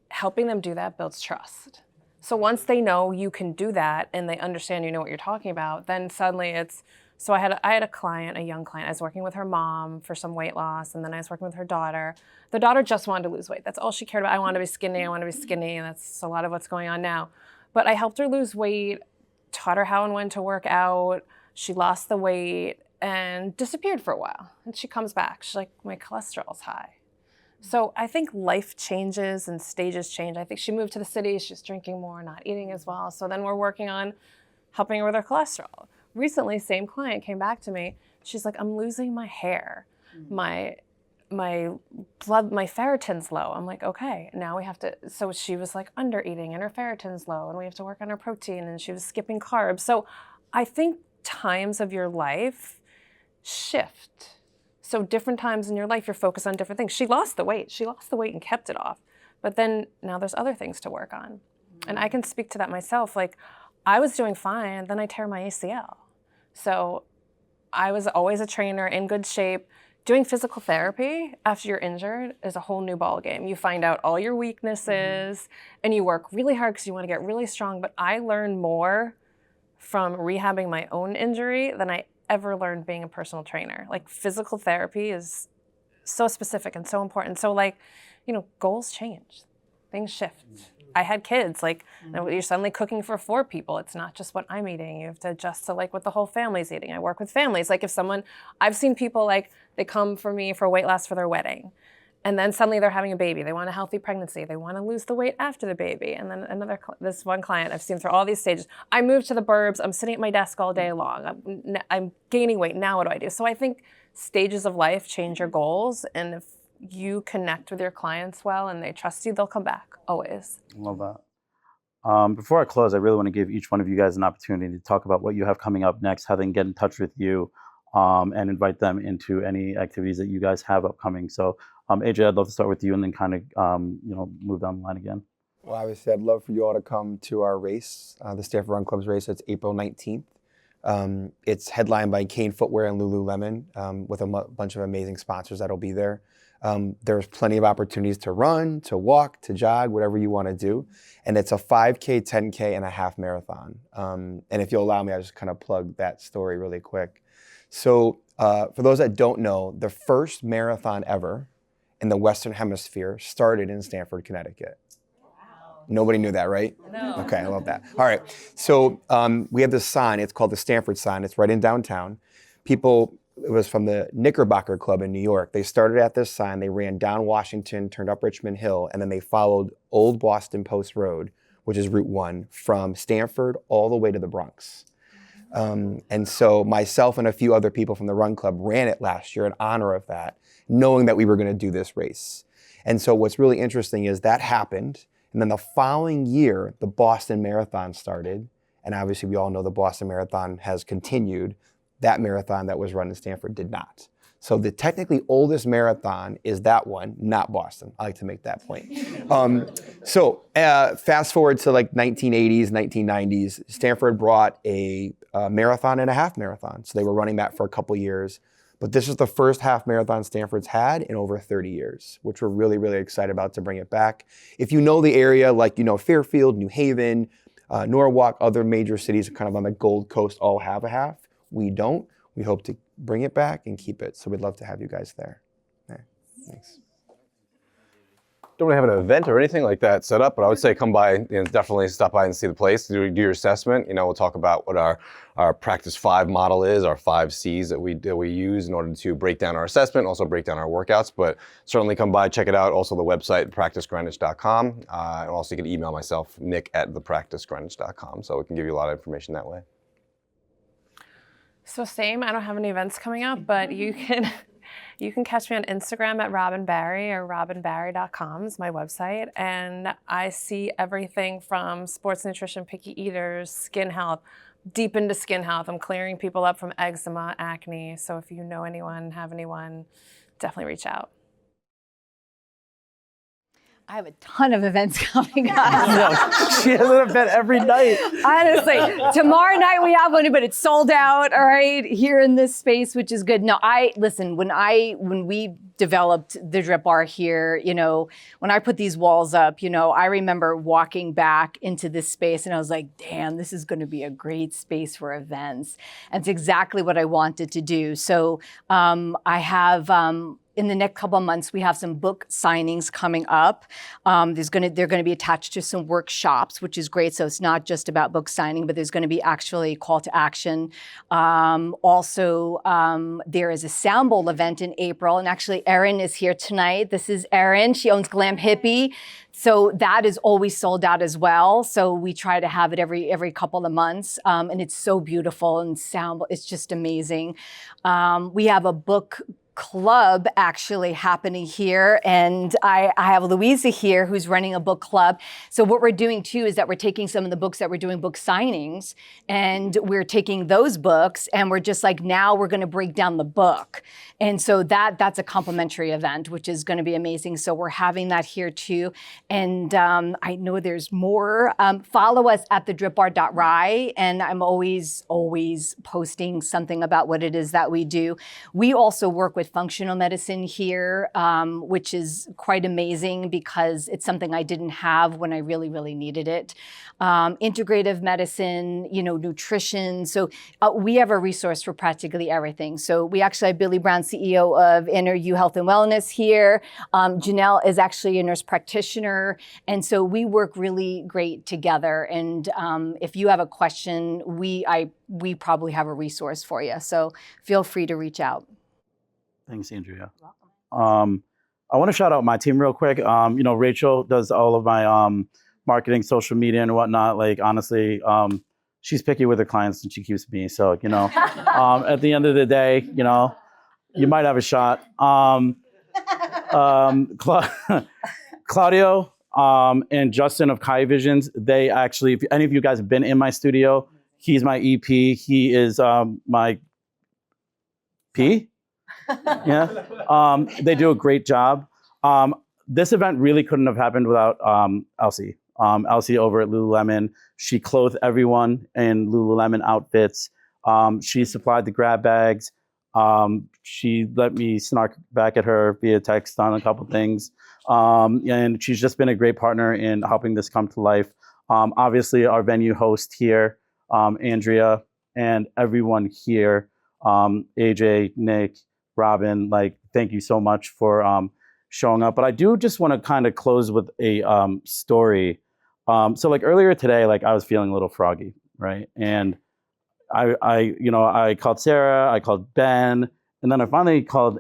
helping them do that builds trust. So once they know you can do that and they understand you know what you're talking about, then suddenly so I had a client, a young client. I was working with her mom for some weight loss, and then I was working with her daughter. The daughter just wanted to lose weight. That's all she cared about. I want to be skinny, and that's a lot of what's going on now. But I helped her lose weight, taught her how and when to work out. She lost the weight and disappeared for a while. And she comes back. She's like, my cholesterol's high. So I think life changes and stages change. I think she moved to the city, she's drinking more, not eating as well. So then we're working on helping her with her cholesterol. Recently, same client came back to me. She's like, I'm losing my hair. My my ferritin's low. I'm like, okay, now we have to, so she was like under eating and her ferritin's low and we have to work on her protein and she was skipping carbs. So I think times of your life shift. So different times in your life, you're focused on different things. She lost the weight and kept it off. But then now there's other things to work on. And I can speak to that myself. Like I was doing fine and then I tear my ACL. So I was always a trainer in good shape. Doing physical therapy after you're injured is a whole new ballgame. You find out all your weaknesses and you work really hard because you want to get really strong. But I learned more from rehabbing my own injury than I ever learned being a personal trainer. Like physical therapy is so specific and so important. So like, you know, goals change, things shift. I had kids, like you're suddenly cooking for 4 people. It's not just what I'm eating. You have to adjust to like what the whole family's eating. I work with families. Like if someone, I've seen people like, they come for me for weight loss for their wedding. And then suddenly they're having a baby. They want a healthy pregnancy. They want to lose the weight after the baby. And then this one client I've seen through all these stages. I moved to the burbs. I'm sitting at my desk all day long. I'm gaining weight. Now what do I do? So I think stages of life change your goals. And if you connect with your clients well and they trust you, they'll come back, always. Love that. Before I close, I really want to give each one of you guys an opportunity to talk about what you have coming up next, how they can get in touch with you, and invite them into any activities that you guys have upcoming. So AJ, I'd love to start with you and then kind of move down the line again. Well, obviously, I'd love for you all to come to our race, the Stanford Run Club's race. It's April 19th. It's headlined by Kane Footwear and Lululemon with a bunch of amazing sponsors that'll be there. There's plenty of opportunities to run, to walk, to jog, whatever you want to do. And it's a 5K, 10K, and a half marathon. And if you'll allow me, I'll just kind of plug that story really quick. So for those that don't know, the first marathon ever in the Western Hemisphere started in Stamford, Connecticut. Wow. Nobody knew that, right? No. Okay, I love that. All right, so we have this sign. It's called the Stanford sign. It's right in downtown. It was from the Knickerbocker Club in New York. They started at this sign. They ran down Washington, turned up Richmond Hill, and then they followed Old Boston Post Road, which is Route 1, from Stamford all the way to the Bronx. And so myself and a few other people from the Run Club ran it last year in honor of that, knowing that we were going to do this race. And so what's really interesting is that happened. And then the following year, the Boston Marathon started. And obviously we all know the Boston Marathon has continued. That marathon that was run in Stanford did not. So the technically oldest marathon is that one, not Boston. I like to make that point. Fast forward to like 1980s, 1990s, Stanford brought a marathon and a half marathon. So they were running that for a couple years. But this is the first half marathon Stanford's had in over 30 years, which we're really, really excited about to bring it back. If you know the area, like, Fairfield, New Haven, Norwalk, other major cities kind of on the Gold Coast all have a half. We don't. We hope to bring it back and keep it. So we'd love to have you guys there. Yeah, thanks. Don't really have an event or anything like that set up, but I would say come by and definitely stop by and see the place, do your assessment. We'll talk about what our Practice 5 model is, our 5 C's that we use in order to break down our assessment, also break down our workouts. But certainly come by, check it out. Also the website, practicegreenwich.com. And also you can email myself, nick@thepracticegreenwich.com. So we can give you a lot of information that way. So same, I don't have any events coming up, but you can catch me on Instagram at robinbarry or robinbarry.com is my website. And I see everything from sports nutrition, picky eaters, skin health, deep into skin health. I'm clearing people up from eczema, acne. So if you know anyone, have anyone, definitely reach out. I have a ton of events coming up. She has an event every night. Honestly, tomorrow night we have one, but it's sold out, all right, here in this space, which is good. No, listen, when we developed the Drip Bar here, when I put these walls up, I remember walking back into this space and I was like, damn, this is going to be a great space for events. And it's exactly what I wanted to do. So I have, in the next couple of months, we have some book signings coming up. They're going to be attached to some workshops, which is great. So it's not just about book signing, but there's going to be actually call to action. Also, there is a Sound Bowl event in April, and actually Erin is here tonight. This is Erin. She owns Glam Hippie. So that is always sold out as well. So we try to have it every couple of months. And it's so beautiful and it's just amazing. We have a book club actually happening here. And I have Louisa here who's running a book club. So what we're doing too is that we're taking some of the books that we're doing book signings, and we're taking those books and we're just like, now we're going to break down the book. And so that's a complimentary event, which is going to be amazing. So we're having that here too. And I know there's more. Follow us at thedripbar.rye. And I'm always posting something about what it is that we do. We also work with functional medicine here, which is quite amazing because it's something I didn't have when I really, really needed it. Integrative medicine, nutrition. So we have a resource for practically everything. So we actually have Billy Brown, CEO of Inner You Health and Wellness here. Janelle is actually a nurse practitioner. And so we work really great together. And if you have a question, we probably have a resource for you. So feel free to reach out. Thanks, Andrea. I want to shout out my team real quick. Rachel does all of my marketing, social media, and whatnot. Like, honestly, she's picky with her clients, and she keeps me. So, at the end of the day, you might have a shot. Claudio and Justin of Kai Visions, they actually, if any of you guys have been in my studio, he's my EP. He is my P. Yeah. They do a great job. This event really couldn't have happened without Elsie. Elsie over at Lululemon. She clothed everyone in Lululemon outfits. She supplied the grab bags. She let me snark back at her via text on a couple things. And she's just been a great partner in helping this come to life. Obviously, our venue host here, Andrea, and everyone here, AJ, Nick, Robin, thank you so much for showing up. But I do just want to kind of close with a story. So earlier today, I was feeling a little froggy, right? And I called Sarah, I called Ben, and then I finally called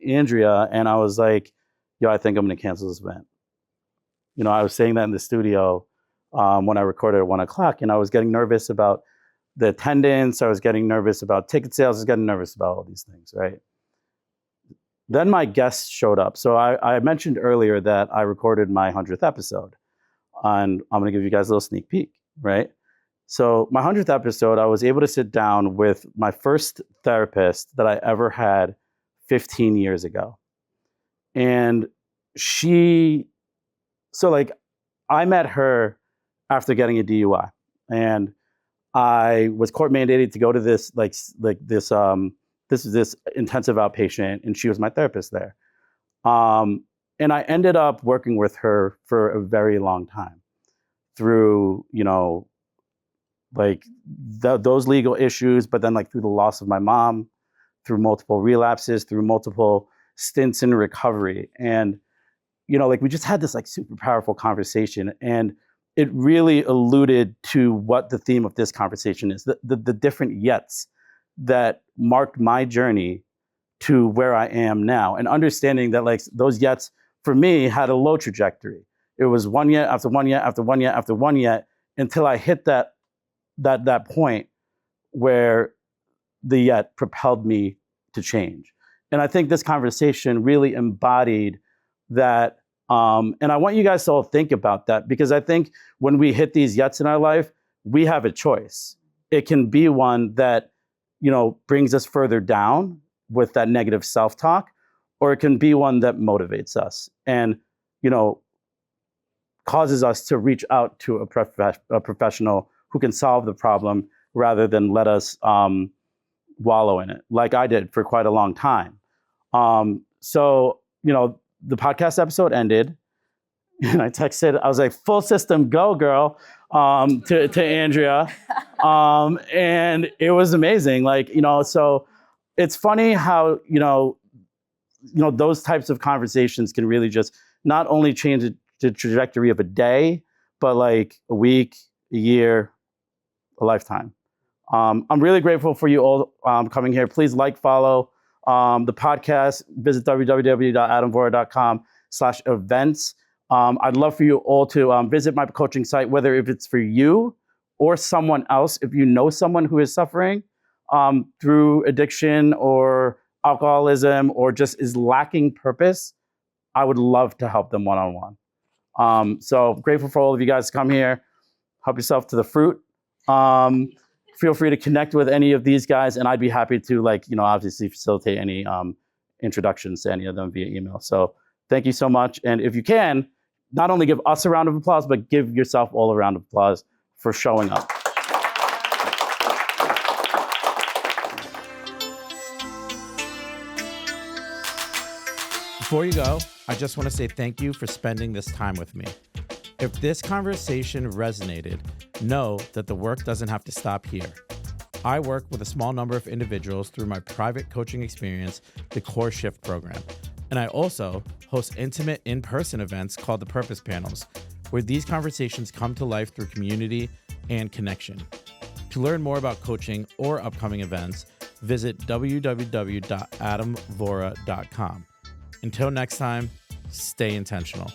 Andrea, and I was like, yo, I think I'm going to cancel this event. I was saying that in the studio when I recorded at 1 o'clock, and I was getting nervous about the attendance. I was getting nervous about ticket sales. I was getting nervous about all these things, right? Then my guests showed up. So I mentioned earlier that I recorded my 100th episode, and I'm going to give you guys a little sneak peek, right? So my 100th episode, I was able to sit down with my first therapist that I ever had 15 years ago. And I met her after getting a DUI, and I was court mandated to go to this this intensive outpatient, and she was my therapist there. And I ended up working with her for a very long time through, those legal issues, but then through the loss of my mom, through multiple relapses, through multiple stints in recovery. And, we just had this super powerful conversation, and it really alluded to what the theme of this conversation is, the different yets that marked my journey to where I am now, and understanding that those yets for me had a low trajectory. It was one yet after one yet after one yet after one yet until I hit that point where the yet propelled me to change. And I think this conversation really embodied that. And I want you guys to all think about that, because I think when we hit these yets in our life, we have a choice. It can be one that, brings us further down with that negative self-talk, or it can be one that motivates us and, causes us to reach out to a professional who can solve the problem rather than let us wallow in it, like I did for quite a long time. So, the podcast episode ended, and I texted, I was like, full system go, girl, to Andrea. And it was amazing. So it's funny how, those types of conversations can really just not only change the trajectory of a day, but a week, a year, a lifetime. I'm really grateful for you all coming here. Please follow the podcast. Visit www.adamvora.com/events. I'd love for you all to visit my coaching site, whether if it's for you or someone else. If you know someone who is suffering through addiction or alcoholism or just is lacking purpose, I would love to help them one-on-one. So grateful for all of you guys to come here. Help yourself to the fruit. Feel free to connect with any of these guys, and I'd be happy to, obviously facilitate any introductions to any of them via email. So thank you so much. And if you can, not only give us a round of applause, but give yourself all a round of applause for showing up. Before you go, I just want to say thank you for spending this time with me. If this conversation resonated, know that the work doesn't have to stop here. I work with a small number of individuals through my private coaching experience, the Core Shift program. And I also host intimate in-person events called the Purpose Panels, where these conversations come to life through community and connection. To learn more about coaching or upcoming events, visit www.adamvora.com. Until next time, stay intentional.